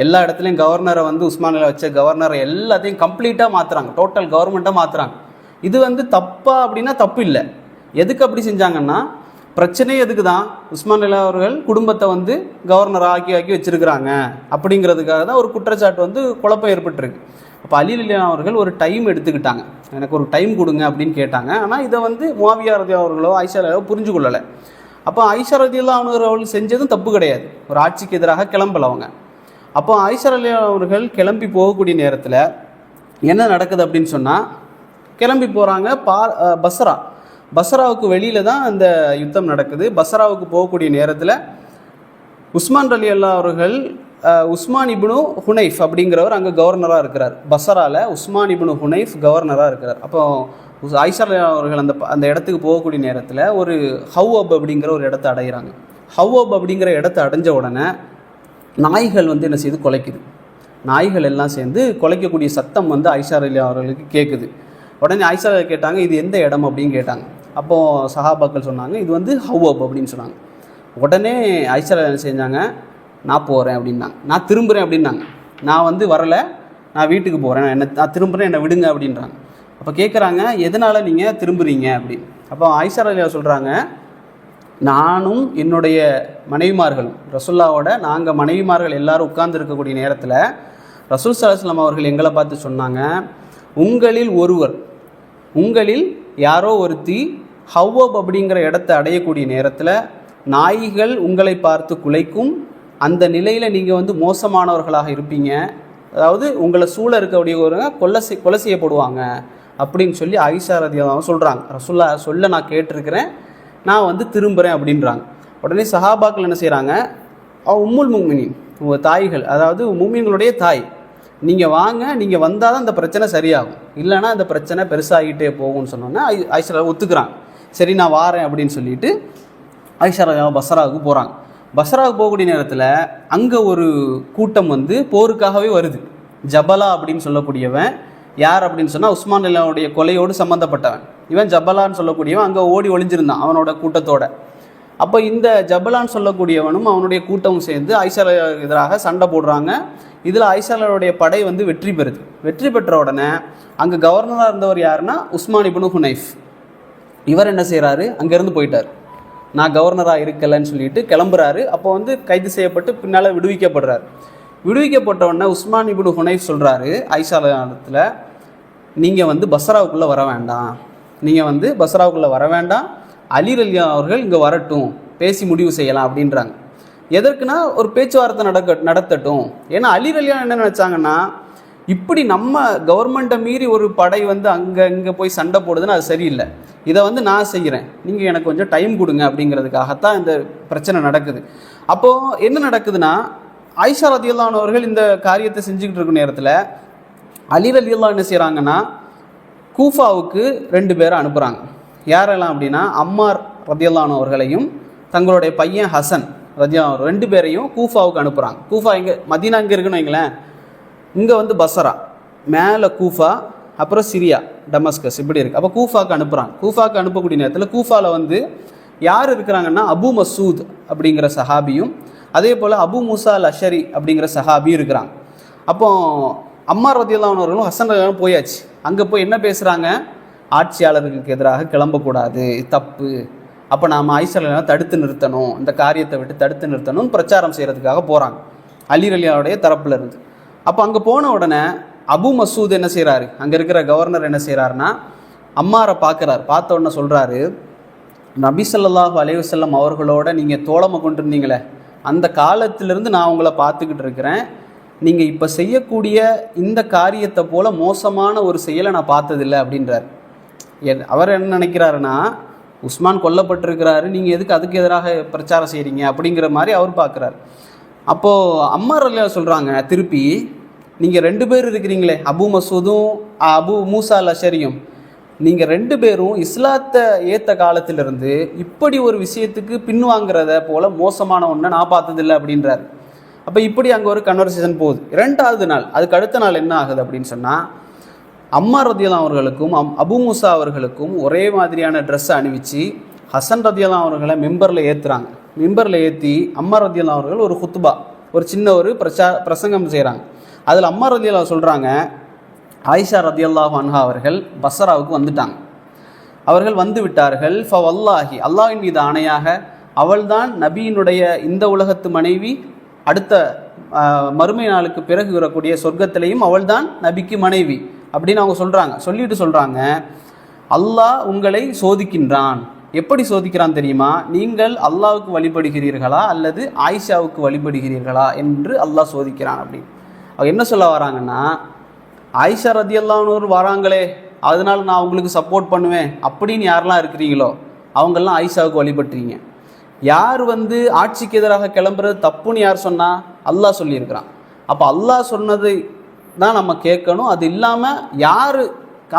எல்லா இடத்துலையும் கவர்னரை வந்து உஸ்மான் ரலியல்லாஹு வச்ச கவர்னரை எல்லாத்தையும் கம்ப்ளீட்டாக மாற்றுறாங்க, டோட்டல் கவர்மெண்ட்டாக மாற்றுறாங்க. இது வந்து தப்பா அப்படின்னா தப்பு இல்லை. எதுக்கு அப்படி செஞ்சாங்கன்னா, பிரச்சனையே எதுக்கு தான், உஸ்மான் ரலியல்லாஹு அவர்கள் குடும்பத்தை வந்து கவர்னர் ஆக்கி வச்சிருக்கிறாங்க அப்படிங்கிறதுக்காக தான் ஒரு குற்றச்சாட்டு வந்து குழப்பம் ஏற்பட்டுருக்கு. அப்போ அலி ரலியல்லாஹு அவர்கள் ஒரு டைம் எடுத்துக்கிட்டாங்க, எனக்கு ஒரு டைம் கொடுங்க அப்படின்னு கேட்டாங்க. ஆனால் இதை வந்து முஆவியா ரலியல்லாஹு அவர்களோ ஆயிஷா ரலியல்லாஹு புரிஞ்சு கொள்ளலை. அப்போ ஆயிஷா ரலியல்லாஹு அவர்கள் செஞ்சதும் தப்பு கிடையாது, ஒரு ஆட்சிக்கு எதிராக கிளம்பல அவங்க. அப்போ ஆயிஷா ரலியல்லாஹு அவர்கள் கிளம்பி போகக்கூடிய நேரத்தில் என்ன நடக்குது அப்படின்னு சொன்னால், கிளம்பி போகிறாங்க பஸ்ராவுக்கு வெளியில் தான் அந்த யுத்தம் நடக்குது. பஸ்ராவுக்கு போகக்கூடிய நேரத்தில் உஸ்மான் ரலியல்லாஹு அவர்கள், உஸ்மான் இப்னு ஹுனைஃப் அப்படிங்கிறவர் அங்கே கவர்னராக இருக்கிறார். பஸ்ராவில் உஸ்மான் இப்னு ஹுனைஃப் கவர்னராக இருக்கிறார். அப்போ ஆயிஷா ரலியல்லாஹு அவர்கள் அந்த இடத்துக்கு போகக்கூடிய நேரத்தில் ஒரு ஹவ்வப் அப்படிங்கிற ஒரு இடத்த அடைகிறாங்க. ஹவ்வப் அப்படிங்கிற இடத்த அடைஞ்ச உடனே நாய்கள் வந்து என்ன செய்து குலைக்குது. நாய்கள் எல்லாம் சேர்ந்து குலைக்கக்கூடிய சத்தம் வந்து ஆயிஷா ரலியல்லாஹு அவர்களுக்கு கேட்குது. உடனே ஆயிஷா கேட்டாங்க, இது எந்த இடம் அப்படின்னு கேட்டாங்க. அப்போது சஹாபாக்கள் சொன்னாங்க, இது வந்து ஹவ்வப் அப்படின்னு சொன்னாங்க. உடனே ஆயிஷா என்ன செஞ்சாங்க, நான் போகிறேன் அப்படின்னாங்க, நான் திரும்புகிறேன் அப்படின்னாங்க. நான் வந்து வரலை, நான் வீட்டுக்கு போகிறேன், நான் திரும்புகிறேன், என்னை விடுங்க அப்படின்றாங்க. அப்போ கேட்குறாங்க, எதனால் நீங்கள் திரும்புகிறீங்க அப்படின்னு. அப்போ ஆயிஷா ரலியல்லாஹு சொல்கிறாங்க, நானும் என்னுடைய மனைவிமார்களும், ரசூலுல்லாவோட நாங்கள் மனைவிமார்கள் எல்லாரும் உட்கார்ந்து இருக்கக்கூடிய நேரத்தில் ரசூல் ஸல்லல்லாஹு அலைஹி வஸல்லம் அவர்கள் எங்களை பார்த்து சொன்னாங்க, உங்களில் யாரோ ஒருத்தி ஹவ்வப் அப்படிங்கிற இடத்தை அடையக்கூடிய நேரத்தில் நாய்கள் உங்களை பார்த்து குலைக்கும், அந்த நிலையில் நீங்கள் வந்து மோசமானவர்களாக இருப்பீங்க, அதாவது உங்களை சூழ இருக்கக்கூடியவங்க கொலை செய்யப்படுவாங்க அப்படின்னு சொல்லி ஆயிஷா ரலியல்லாஹு சொல்கிறாங்க. ரசூலுல்லாஹ் சொல்ல நான் கேட்டிருக்கிறேன், நான் வந்து திரும்புகிறேன் அப்படின்றாங்க. உடனே சஹாபாக்கள் என்ன செய்கிறாங்க, உம்முல் முஃமினீன், உங்கள் தாய்கள், அதாவது முஃமின்களுடைய தாய், நீங்கள் வாங்க, நீங்கள் வந்தால் தான் இந்த பிரச்சனை சரியாகும், இல்லைனா இந்த பிரச்சனை பெருசாகிட்டே போகும்னு சொன்னோன்னா ஆயிஷா ஒத்துக்கிறாங்க. சரி நான் வாரேன் அப்படின்னு சொல்லிட்டு ஆயிஷா பஸ்ராவுக்கு போகிறாங்க. பஸ்ராவுக்கு போகக்கூடிய நேரத்தில் அங்கே ஒரு கூட்டம் வந்து போருக்காகவே வருது. ஜபலா அப்படின்னு சொல்லக்கூடியவன் யார் அப்படின்னு சொன்னால், உஸ்மான் ரலியல்லாஹுடைய கொலையோடு சம்மந்தப்பட்டவன். இவன் ஜபலான்னு சொல்லக்கூடியவன் அங்கே ஓடி ஒளிஞ்சிருந்தான் அவனோட கூட்டத்தோட. அப்போ இந்த ஜபலான்னு சொல்லக்கூடியவனும் அவனுடைய கூட்டமும் சேர்ந்து ஆயிஷா எதிராக சண்டை போடுறாங்க. இதில் ஆயிஷாவுடைய படை வந்து வெற்றி பெறுது. வெற்றி பெற்ற உடனே அங்கே கவர்னராக இருந்தவர் யாருன்னா உஸ்மான் இப்னு ஹுனைஃப். இவர் என்ன செய்கிறாரு, அங்கேருந்து போயிட்டார், நான் கவர்னராக இருக்கலைன்னு சொல்லிட்டு கிளம்புறாரு. அப்போ வந்து கைது செய்யப்பட்டு பின்னால் விடுவிக்கப்படுறார். விடுவிக்கப்பட்ட உடனே உஸ்மான் இப்னு ஹுனைஃப் சொல்கிறாரு ஆயிஷா இடத்துல, நீங்கள் வந்து பஸ்ராவுக்குள்ளே வர வேண்டாம், அலி ரலியல்லாஹு அவர்கள் இங்கே வரட்டும், பேசி முடிவு செய்யலாம் அப்படின்றாங்க. எதற்குனா ஒரு பேச்சுவார்த்தை நடத்தட்டும். ஏன்னா அலி ரலியல்லாஹு என்ன நினச்சாங்கன்னா, இப்படி நம்ம கவர்மெண்ட்டை மீறி ஒரு படை வந்து இங்கே போய் சண்டை போடுதுன்னு அது சரியில்லை, இதை வந்து நான் செய்கிறேன், நீங்கள் எனக்கு கொஞ்சம் டைம் கொடுங்க அப்படிங்கிறதுக்காகத்தான் இந்த பிரச்சனை நடக்குது. அப்போது என்ன நடக்குதுன்னா, ஆயிஷா ரலியல்லாஹு அவர்கள் இந்த காரியத்தை செஞ்சுக்கிட்டு இருக்கும் நேரத்தில் அலி ரலியல்லாஹு என்ன செய்கிறாங்கன்னா, கூஃபாவுக்கு 2 பேரை அனுப்புகிறாங்க. யாரெல்லாம் அப்படின்னா, அம்மார் ரலியல்லாஹு அவர்களையும் தங்களுடைய பையன் ஹசன் ரதியல்லாஹு அன்ஹு 2 பேரையும் கூஃபாவுக்கு அனுப்புகிறாங்க. கூஃபா இங்கே மதீனா இங்கே இருக்குன்னு வைங்களேன், இங்கே வந்து பஸ்ரா, மேலே கூஃபா, அப்புறம் சிரியா டமஸ்கஸ் இப்படி இருக்குது. அப்போ கூஃபாவுக்கு அனுப்புகிறாங்க. கூஃபாவுக்கு அனுப்பக்கூடிய நேரத்தில் கூஃபாவில் வந்து யார் இருக்கிறாங்கன்னா அபு மசூத் அப்படிங்கிற சஹாபியும் அதே போல் அபு மூசா அல் அஷரி அப்படிங்கிற சஹாபியும் இருக்கிறாங்க. அப்போ அம்மார் ரதியல்லாஹு அன்ஹு அவர்களும் ஹசன் ரதியல்லாஹு போயாச்சு. அங்கே போய் என்ன பேசுகிறாங்க, ஆட்சியாளர்களுக்கு எதிராக கிளம்பக்கூடாது, தப்பு, அப்போ நாம் ஆயிஷா ரலியல்லாஹு தடுத்து நிறுத்தணும், இந்த காரியத்தை விட்டு தடுத்து நிறுத்தணும்னு பிரச்சாரம் செய்கிறதுக்காக போகிறாங்க அலி ரலியல்லாஹுடைய தரப்புல இருந்து. அப்போ அங்கே போன உடனே அபு மசூத் என்ன செய்கிறாரு, அங்கே இருக்கிற கவர்னர் என்ன செய்கிறாருன்னா அம்மாரை பார்க்குறாரு. பார்த்த உடனே சொல்கிறாரு, நபி ஸல்லல்லாஹு அலைஹி வஸல்லம் அவர்களோட நீங்கள் தோழமை கொண்டிருந்தீங்களே, அந்த காலத்திலிருந்து நான் உங்களை பார்த்துக்கிட்டு இருக்கிறேன். நீங்கள் இப்போ செய்யக்கூடிய இந்த காரியத்தை போல் மோசமான ஒரு செயலை நான் பார்த்ததில்லை அப்படின்றார். அவர் என்ன நினைக்கிறாருன்னா, உஸ்மான் கொல்லப்பட்டிருக்கிறாரு, நீங்கள் எதுக்கு அதுக்கு எதிராக பிரச்சாரம் செய்கிறீங்க அப்படிங்கிற மாதிரி அவர் பார்க்குறாரு. அப்போது அம்மார் ரலியல்லாஹு சொல்கிறாங்க திருப்பி, நீங்கள் 2 பேர் இருக்கிறீங்களே, அபு மசூதும் அபு மூசா அல் அஷரியும், நீங்கள் 2 பேரும் இஸ்லாத்தை ஏற்ற காலத்திலிருந்து இப்படி ஒரு விஷயத்துக்கு பின்வாங்கிறத போல் மோசமான ஒன்றை நான் பார்த்ததில்லை அப்படின்றார். அப்போ இப்படி அங்கே ஒரு கன்வர்சேஷன் போகுது. 2வது நாள், அதுக்கு அடுத்த நாள் என்ன ஆகுது அப்படின்னு சொன்னால், அம்மார் ரதியல்லாஹு அவர்களுக்கும் அபு மூசா அவர்களுக்கும் ஒரே மாதிரியான ட்ரெஸ்ஸை அணிவிச்சு ஹசன் ரதியல்லாஹு அவர்களை மெம்பரில் ஏற்றுறாங்க. மெம்பரில் ஏற்றி அம்மார் ரதியல்லாஹு அவர்கள் ஒரு குத்துபா, ஒரு சின்ன ஒரு பிரசங்கம் செய்கிறாங்க. அதில் அம்மார் ரதியல்லாஹு சொல்கிறாங்க, ஆயிஷா ரதியல்லாஹு அன்ஹா அவர்கள் பஸ்ராவுக்கு வந்துட்டாங்க, அவர்கள் வந்து விட்டார்கள். ஃபவல்லாஹி, அல்லாஹ்வின் மீது ஆணையாக, அவள்தான் நபியினுடைய இந்த உலகத்து மனைவி, அடுத்த மறுமை நாளுக்கு பிறகு வரக்கூடிய சொர்க்கத்திலையும் அவள்தான் நபிக்கு மனைவி அப்படின்னு அவங்க சொல்கிறாங்க. சொல்லிட்டு சொல்கிறாங்க, அல்லாஹ் உங்களை சோதிக்கின்றான். எப்படி சோதிக்கிறான் தெரியுமா, நீங்கள் அல்லாஹ்வுக்கு வழிபடுகிறீர்களா அல்லது ஆயிஷாவுக்கு வழிபடுகிறீர்களா என்று அல்லாஹ் சோதிக்கிறான் அப்படின்னு. அவங்க என்ன சொல்ல வராங்கன்னா, ஆயிஷா ரதியல்லாஹு அன்ஹா வராங்களே அதனால நான் உங்களுக்கு சப்போர்ட் பண்ணுவேன் அப்படின்னு யாரெல்லாம் இருக்கிறீங்களோ அவங்கெல்லாம் ஆயிஷாவுக்கு வழிபட்டுறீங்க. யார் வந்து ஆட்சிக்கு எதிராக கிளம்புறது தப்புன்னு யார் சொன்னால், அல்லாஹ் சொல்லியிருக்கிறான். அப்போ அல்லாஹ் சொன்னது தான் நம்ம கேட்கணும். அது இல்லாமல் யார்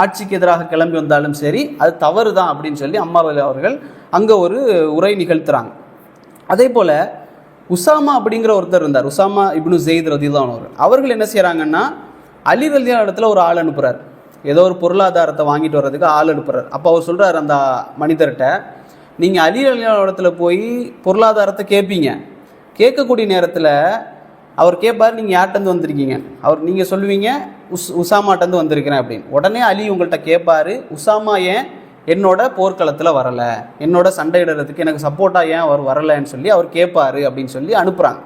ஆட்சிக்கு எதிராக கிளம்பி வந்தாலும் சரி அது தவறு தான் அப்படின்னு சொல்லி அம்மார் ரலியல்லாஹு அவர்கள் அங்கே ஒரு உரை நிகழ்த்துறாங்க. அதே போல் உசாமா அப்படிங்கிற ஒருத்தர் இருந்தார், உசாமா இப்னு ஸெய்த் ரலியல்லாஹு அன்ஹு. அவர்கள் என்ன செய்கிறாங்கன்னா, அலி ரலியல்லாஹு இடத்துல ஒரு ஆள் அனுப்புகிறார், ஏதோ ஒரு பொருளாதாரத்தை வாங்கிட்டு வர்றதுக்கு ஆள் அனுப்புகிறார். அப்போ அவர் சொல்கிறார் அந்த மனிதர்கிட்ட, நீங்கள் அலி ரலியல்லாஹு இடத்துல போய் பொருளாதாரத்தை கேட்பீங்க, கேட்கக்கூடிய நேரத்தில் அவர் கேட்பார், நீங்கள் யார்கிட்டருந்து வந்திருக்கீங்க, நீங்கள் சொல்லுவீங்க உசாமாட்டேருந்து வந்திருக்கிறேன் அப்படின்னு. உடனே அலி உங்கள்கிட்ட கேட்பார், உசாமா ஏன் என்னோட போர்க்களத்தில் வரலை, என்னோட சண்டையிடுறதுக்கு எனக்கு சப்போர்ட்டாக ஏன் அவர் வரலைன்னு சொல்லி அவர் கேட்பார் அப்படின்னு சொல்லி அனுப்புகிறாங்க.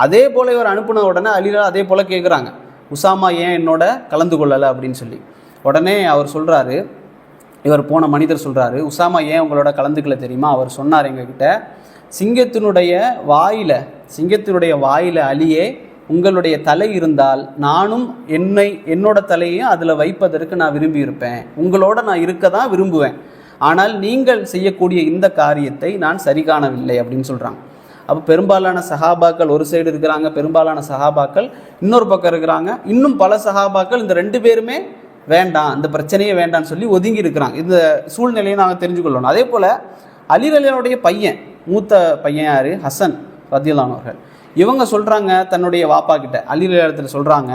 அதே போல் இவர் அனுப்புன உடனே அலிலா அதே போல் கேட்குறாங்க, உசாமா ஏன் என்னோட கலந்து கொள்ளலை அப்படின்னு சொல்லி. உடனே அவர் சொல்கிறாரு, இவர் போன மனிதர் சொல்கிறாரு, உசாமா ஏன் உங்களோட கலந்துக்கல தெரியுமா, அவர் சொன்னார் எங்ககிட்ட, சிங்கத்தினுடைய வாயில அலியே உங்களுடைய தலை இருந்தால் நானும் என்னோட தலையையும் அதில் வைப்பதற்கு நான் விரும்பி இருப்பேன், உங்களோட நான் இருக்க தான் விரும்புவேன், ஆனால் நீங்கள் செய்யக்கூடிய இந்த காரியத்தை நான் சரி காணவில்லை அப்படின்னு சொல்கிறாங்க. அப்போ பெரும்பாலான சஹாபாக்கள் ஒரு சைடு இருக்கிறாங்க, பெரும்பாலான சஹாபாக்கள் இன்னொரு பக்கம் இருக்கிறாங்க. இன்னும் பல சஹாபாக்கள் இந்த 2 பேருமே வேண்டாம், இந்த பிரச்சனையே வேண்டான்னு சொல்லி ஒதுங்கி இருக்கிறாங்க. இந்த சூழ்நிலையை நாங்கள் தெரிஞ்சுக்கொள்ளணும். அதே போல் அலி ரலியல்லாஹுடைய பையன், மூத்த பையன் யார், ஹசன் ரலியல்லாஹு அன்ஹு அவர்கள், இவங்க சொல்கிறாங்க தன்னுடைய வாப்பா கிட்ட, அலி ரலியல்லாஹு சொல்கிறாங்க,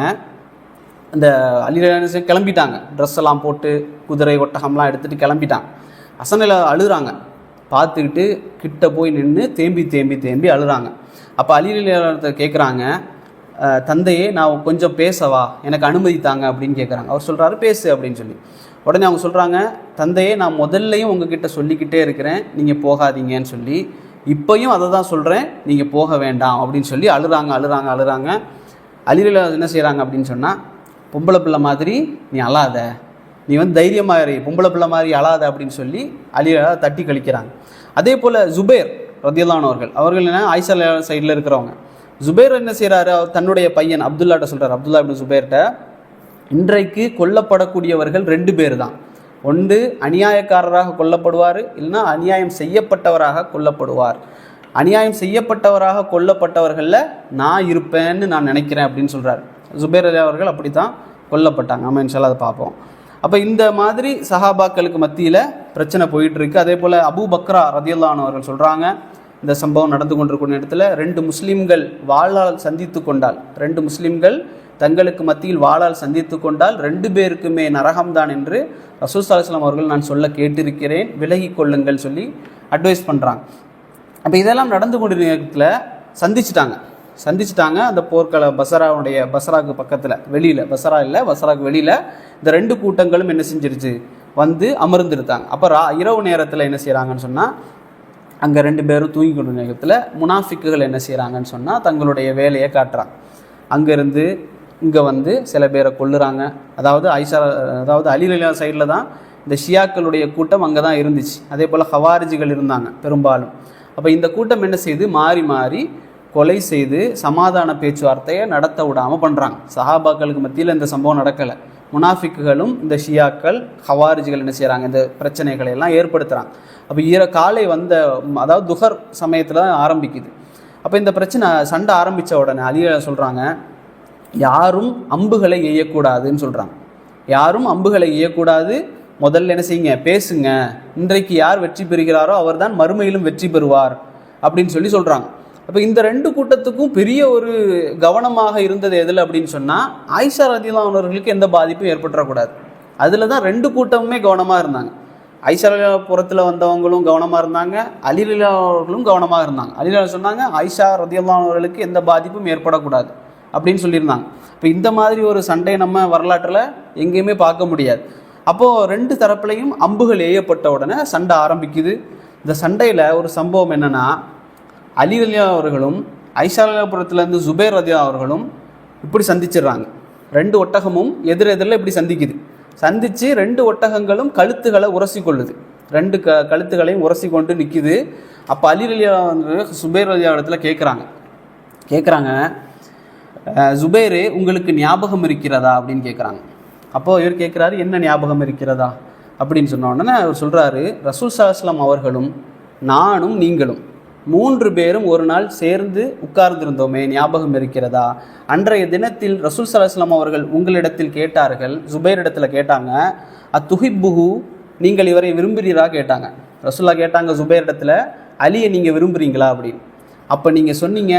இந்த அலி ரலியல்லாஹு கிளம்பிட்டாங்க, ட்ரெஸ் எல்லாம் போட்டு குதிரை ஒட்டகம்லாம் எடுத்துகிட்டு கிளம்பிட்டாங்க. ஹசன் அழுகிறாங்க, பார்த்துக்கிட்டு கிட்ட போய் நின்று தேம்பி அழுகிறாங்க. அப்போ அலி ரலியல்லாஹு கேட்குறாங்க, தந்தையே நான் கொஞ்சம் பேசவா, எனக்கு அனுமதி தாங்க அப்படின்னு கேட்குறாங்க. அவர் சொல்கிறாரு பேசு அப்படின்னு சொல்லி. உடனே அவங்க சொல்கிறாங்க, தந்தையே நான் முதல்லையும் உங்ககிட்ட சொல்லிக்கிட்டே இருக்கிறேன் நீங்கள் போகாதீங்கன்னு சொல்லி, இப்போயும் அதை தான் சொல்கிறேன், நீங்கள் போக வேண்டாம் அப்படின்னு சொல்லி அழுகிறாங்க. அலி ரலியல்லாஹு என்ன செய்கிறாங்க அப்படின்னு சொன்னால், பொம்பளை பிள்ளை மாதிரி நீ அழாத, நீ வந்து தைரியமாக இரு, பொம்பளை பிள்ளை மாதிரி அழாத அப்படின்னு சொல்லி அலி ரலியல்லாஹு தட்டி கழிக்கிறாங்க. அதே போல் ஜுபைர் ரலியல்லாஹு அன்ஹு அவர்கள் என்ன ஆயிஷா ரலியல்லாஹு சைடில் இருக்கிறவங்க, ஜுபைர் என்ன செய்கிறாரு, அவருடைய பையன் அப்துல்லாட்ட சொல்கிறார், அப்துல்லா இப்னு ஜுபைர்கிட்ட, இன்றைக்கு கொல்லப்படக்கூடியவர்கள் 2 பேர் தான், ஒன்று அநியாயக்காரராக கொல்லப்படுவார், இல்லைன்னா அநியாயம் செய்யப்பட்டவராக கொல்லப்படுவார். அநியாயம் செய்யப்பட்டவராக கொல்லப்பட்டவர்களில் நான் இருப்பேன்னு நான் நினைக்கிறேன் அப்படின்னு சொல்கிறார். ஜுபைர் அலி அவர்கள் அப்படி தான் கொல்லப்பட்டாங்க. நம்ம இன்ஷால்லா அதை பார்ப்போம். அப்போ இந்த மாதிரி சஹாபாக்களுக்கு மத்தியில் பிரச்சனை போயிட்டுருக்கு. அதே போல் அபூ பக்ரா ரலியல்லாஹு அன்ஹு அவர்கள் சொல்கிறாங்க, இந்த சம்பவம் நடந்து கொண்டிருக்கிற இடத்துல 2 முஸ்லீம்கள் வாளால் சந்தித்து கொண்டால், 2 முஸ்லீம்கள் தங்களுக்கு மத்தியில் வாளால் சந்தித்து கொண்டால் 2 பேருக்குமே நரகம்தான் என்று ரசூல் ஸல்லல்லாஹு அலைஹி வஸல்லம் அவர்கள் நான் சொல்ல கேட்டிருக்கிறேன், விலகி கொள்ளுங்கள் சொல்லி அட்வைஸ் பண்ணுறாங்க. அப்போ இதெல்லாம் நடந்து கொண்டிருக்கிற நேரத்தில் சந்திச்சிட்டாங்க. அந்த போர்க்கள பசராவுக்கு பக்கத்தில் வெளியில், பசரா இல்லை பசராவுக்கு வெளியில் இந்த 2 கூட்டங்களும் என்ன செஞ்சிருச்சு, வந்து அமர்ந்துருத்தாங்க. அப்போ இரவு நேரத்தில் என்ன செய்கிறாங்கன்னு சொன்னால், அங்கே 2 பேரும் தூங்கி கொண்ட நேரத்தில் முனாஃபிக்குகள் என்ன செய்கிறாங்கன்னு சொன்னால் தங்களுடைய வேலையை காட்டுறாங்க. அங்கேருந்து இங்கே வந்து சில பேரை கொல்லுறாங்க. அதாவது அலி ரலியல்லாஹு சைடில் தான் இந்த ஷியாக்களுடைய கூட்டம் அங்கே தான் இருந்துச்சு. அதே போல் ஹவாரிஜிகள் இருந்தாங்க பெரும்பாலும். அப்போ இந்த கூட்டம் என்ன செய்து மாறி மாறி கொலை செய்து சமாதான பேச்சுவார்த்தையை நடத்த விடாமல் பண்ணுறாங்க. சஹாபாக்களுக்கு மத்தியில் இந்த சம்பவம் நடக்கலை. முனாஃபிக்குகளும் இந்த ஷியாக்கள் ஹவாரிஜிகள் என்ன செய்கிறாங்க, இந்த பிரச்சனைகளை எல்லாம் ஏற்படுத்துகிறாங்க. அப்போ காலை அதாவது துஹர் சமயத்தில் தான் ஆரம்பிக்குது. அப்போ இந்த சண்டை ஆரம்பித்த உடனே அலி சொல்கிறாங்க, யாரும் அம்புகளை எய்யக்கூடாதுன்னு சொல்கிறாங்க. யாரும் அம்புகளை எய்யக்கூடாது, முதல்ல என்ன செய்யுங்க, பேசுங்க, இன்றைக்கு யார் வெற்றி பெறுகிறாரோ அவர் தான் மறுமையிலும் வெற்றி பெறுவார் அப்படின்னு சொல்கிறாங்க. அப்போ இந்த 2 கூட்டத்துக்கும் பெரிய ஒரு கவனமாக இருந்தது எதில் அப்படின்னு சொன்னால், ஆயிஷா ரலியல்லாஹு அன்ஹா அவர்களுக்கு எந்த பாதிப்பும் ஏற்பட்டுறக்கூடாது. அதில் தான் 2 கூட்டமுமே கவனமாக இருந்தாங்க. ஆயிஷா ரலியல்லாஹு புறத்தில் வந்தவங்களும் கவனமாக இருந்தாங்க, அலி ரலியல்லாஹு அவர்களும் கவனமாக இருந்தாங்க. அலி ரலியல்லாஹு சொன்னாங்க, ஆயிஷா ரலியல்லாஹு அவர்களுக்கு எந்த பாதிப்பும் ஏற்படக்கூடாது அப்படின்னு சொல்லியிருந்தாங்க. இப்போ இந்த மாதிரி ஒரு சண்டை நம்ம வரலாற்றில் எங்கேயுமே பார்க்க முடியாது. அப்போது 2 தரப்புலையும் அம்புகள் ஏயப்பட்ட உடனே சண்டை ஆரம்பிக்குது. இந்த சண்டையில் ஒரு சம்பவம் என்னென்னா, அலி ரலியல்லாஹு அவர்களும் ஆயிஷா ரலியல்லாஹு புறத்துலேருந்து ஜுபைர் ரலியல்லாஹு அவர்களும் இப்படி சந்திச்சிடுறாங்க. 2 ஒட்டகமும் எதிரெதிரில் இப்படி சந்தித்து 2 ஒட்டகங்களும் கழுத்துகளை உரசி கொள்ளுது. 2 கழுத்துகளையும் உரசி கொண்டு நிற்கிது. அப்போ அலி ரலியல்லாஹு ஜுபைர் ரலியல்லாஹு இடத்துல கேட்குறாங்க, ஜுபைரே உங்களுக்கு ஞாபகம் இருக்கிறதா அப்படின்னு கேட்குறாங்க. அப்போது இவர் கேட்குறாரு, என்ன ஞாபகம் இருக்கிறதா அப்படின்னு சொன்ன உடனே அவர் சொல்கிறாரு, ரசூல் ஸல்லல்லாஹு அலைஹி வஸல்லம் அவர்களும் நானும் நீங்களும் 3 பேரும் ஒரு நாள் சேர்ந்து உட்கார்ந்திருந்தோமே, ஞாபகம் இருக்கிறதா? அன்றைய தினத்தில் ரசூல் ஸல்லல்லாஹு அலைஹி வஸல்லம் அவர்கள் உங்களிடத்தில் கேட்டார்கள், ஜுபைர் இடத்துல கேட்டாங்க, அத்துஹிப்புஹு, நீங்கள் இவரை விரும்புகிறீரா கேட்டாங்க. ரசூல்லா கேட்டாங்க ஜுபைர் இடத்துல, அலியை நீங்கள் விரும்புகிறீங்களா அப்படின்னு. அப்போ நீங்கள் சொன்னீங்க,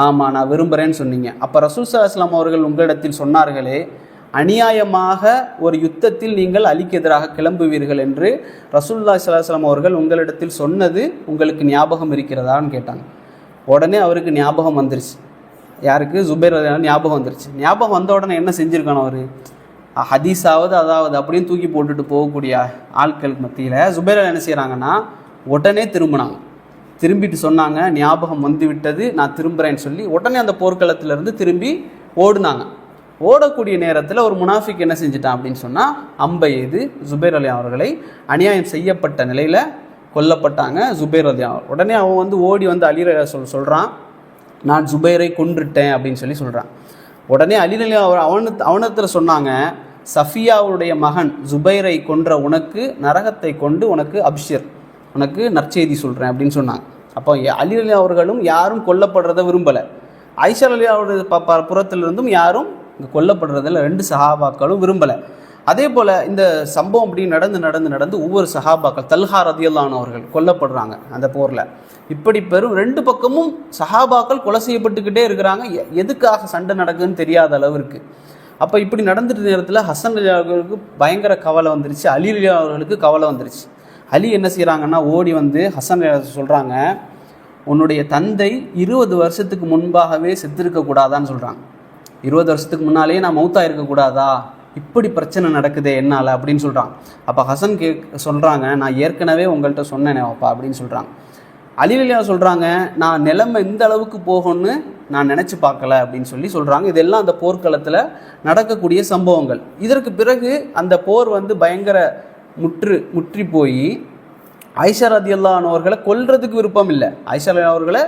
ஆமாம் நான் விரும்புகிறேன்னு சொன்னீங்க. அப்போ ரசூல் ஸல்லல்லாஹு அலைஹி வஸல்லம் அவர்கள் உங்களிடத்தில் சொன்னார்களே, அநியாயமாக ஒரு யுத்தத்தில் நீங்கள் அலிக்கு எதிராக கிளம்புவீர்கள் என்று ரசூலுல்லாஹி ஸல்லல்லாஹு அலைஹி வஸல்லம் அவர்கள் உங்களிடத்தில் சொன்னது உங்களுக்கு ஞாபகம் இருக்கிறதான்னு கேட்டாங்க. உடனே அவருக்கு ஞாபகம் வந்துருச்சு. யாருக்கு? ஜுபைர் ஞாபகம் வந்துருச்சு. ஞாபகம் வந்த உடனே என்ன செஞ்சுருக்கானோ, அவர் ஹதீஸாவது அதாவது அப்படின்னு தூக்கி போட்டுட்டு போகக்கூடிய ஆட்களுக்கு மத்தியில் ஜுபைர் என்ன செய்கிறாங்கன்னா, உடனே திரும்பிட்டு சொன்னாங்க, ஞாபகம் வந்து விட்டது, நான் திரும்புகிறேன்னு சொல்லி உடனே அந்த போர்க்களத்திலேருந்து திரும்பி ஓடுனாங்க. ஓடக்கூடிய நேரத்தில் ஒரு முனாஃபிக் என்ன செஞ்சிட்டான் அப்படின்னு சொன்னால், அம்பை எய்து ஜுபைர் ரலியல்லாஹு அவர்களை அநியாயம் செய்யப்பட்ட நிலையில் கொல்லப்பட்டாங்க ஜுபைர் ரலியல்லாஹு அவர்கள். உடனே அவன் ஓடி வந்து அலி ரலியல்லாஹு சொல்கிறான், நான் ஜுபைரை கொன்றுட்டேன் அப்படின்னு சொல்கிறான். உடனே அலி ரலியல்லாஹு அவனத்தில் சொன்னாங்க, சஃபியாவுடைய மகன் ஜுபைரை கொன்ற உனக்கு நரகத்தை கொண்டு உனக்கு அப்ஷிர், உனக்கு நற்செய்தி சொல்கிறேன் அப்படின்னு சொன்னாங்க. அப்போ அலி ரலியல்லாஹு அவர்களும் யாரும் கொல்லப்படுறதை விரும்பலை, ஆயிஷா ரலியல்லாஹு புறத்திலிருந்தும் யாரும் இங்கே கொல்லப்படுறதில் 2 சஹாபாக்களும் விரும்பலை. அதே போல் இந்த சம்பவம் அப்படி நடந்து ஒவ்வொரு சஹாபாக்கள், தல்ஹா ரலியல்லாஹு அன்ஹு அவர்கள் கொல்லப்படுறாங்க அந்த போரில். இப்படி 2 பக்கமும் சஹாபாக்கள் கொலை செய்யப்பட்டுக்கிட்டே இருக்கிறாங்க. எதுக்காக சண்டை நடக்குதுன்னு தெரியாத அளவிற்கு. அப்போ இப்படி நடந்துட்டு நேரத்தில் ஹசன் ரலியல்லாஹு அவர்களுக்கு பயங்கர கவலை வந்துருச்சு, அலி ரலியல்லாஹு அவர்களுக்கு கவலை வந்துருச்சு. அலி என்ன செய்கிறாங்கன்னா, ஓடி வந்து ஹசன் ரலியல்லாஹு சொல்கிறாங்க, உன்னுடைய தந்தை 20 வருஷத்துக்கு முன்பாகவே செத்துருக்கக்கூடாதான்னு சொல்கிறாங்க. 20 வருஷத்துக்கு முன்னாலேயே நான் மௌத்தா இருக்கக்கூடாதா, இப்படி பிரச்சனை நடக்குதே என்னால் அப்படின்னு சொல்கிறாங்க. அப்போ ஹசன் சொல்கிறாங்க, நான் ஏற்கனவே உங்கள்கிட்ட சொன்னேனே அப்பா அப்படின்னு சொல்கிறாங்க. அலி ரலியல்லாஹு சொல்கிறாங்க, நான் நிலைமை இந்த அளவுக்கு போகும்னு நான் நினச்சி பார்க்கல அப்படின்னு சொல்கிறாங்க. இதெல்லாம் அந்த போர்க்களத்தில் நடக்கக்கூடிய சம்பவங்கள். இதற்கு பிறகு அந்த போர் பயங்கர முற்றி போய் ஆயிஷா ரலியல்லாஹு அன்ஹா அவர்களை கொல்றதுக்கு விருப்பம் இல்லை, ஆயிஷா ரலியல்லாஹு அவர்களை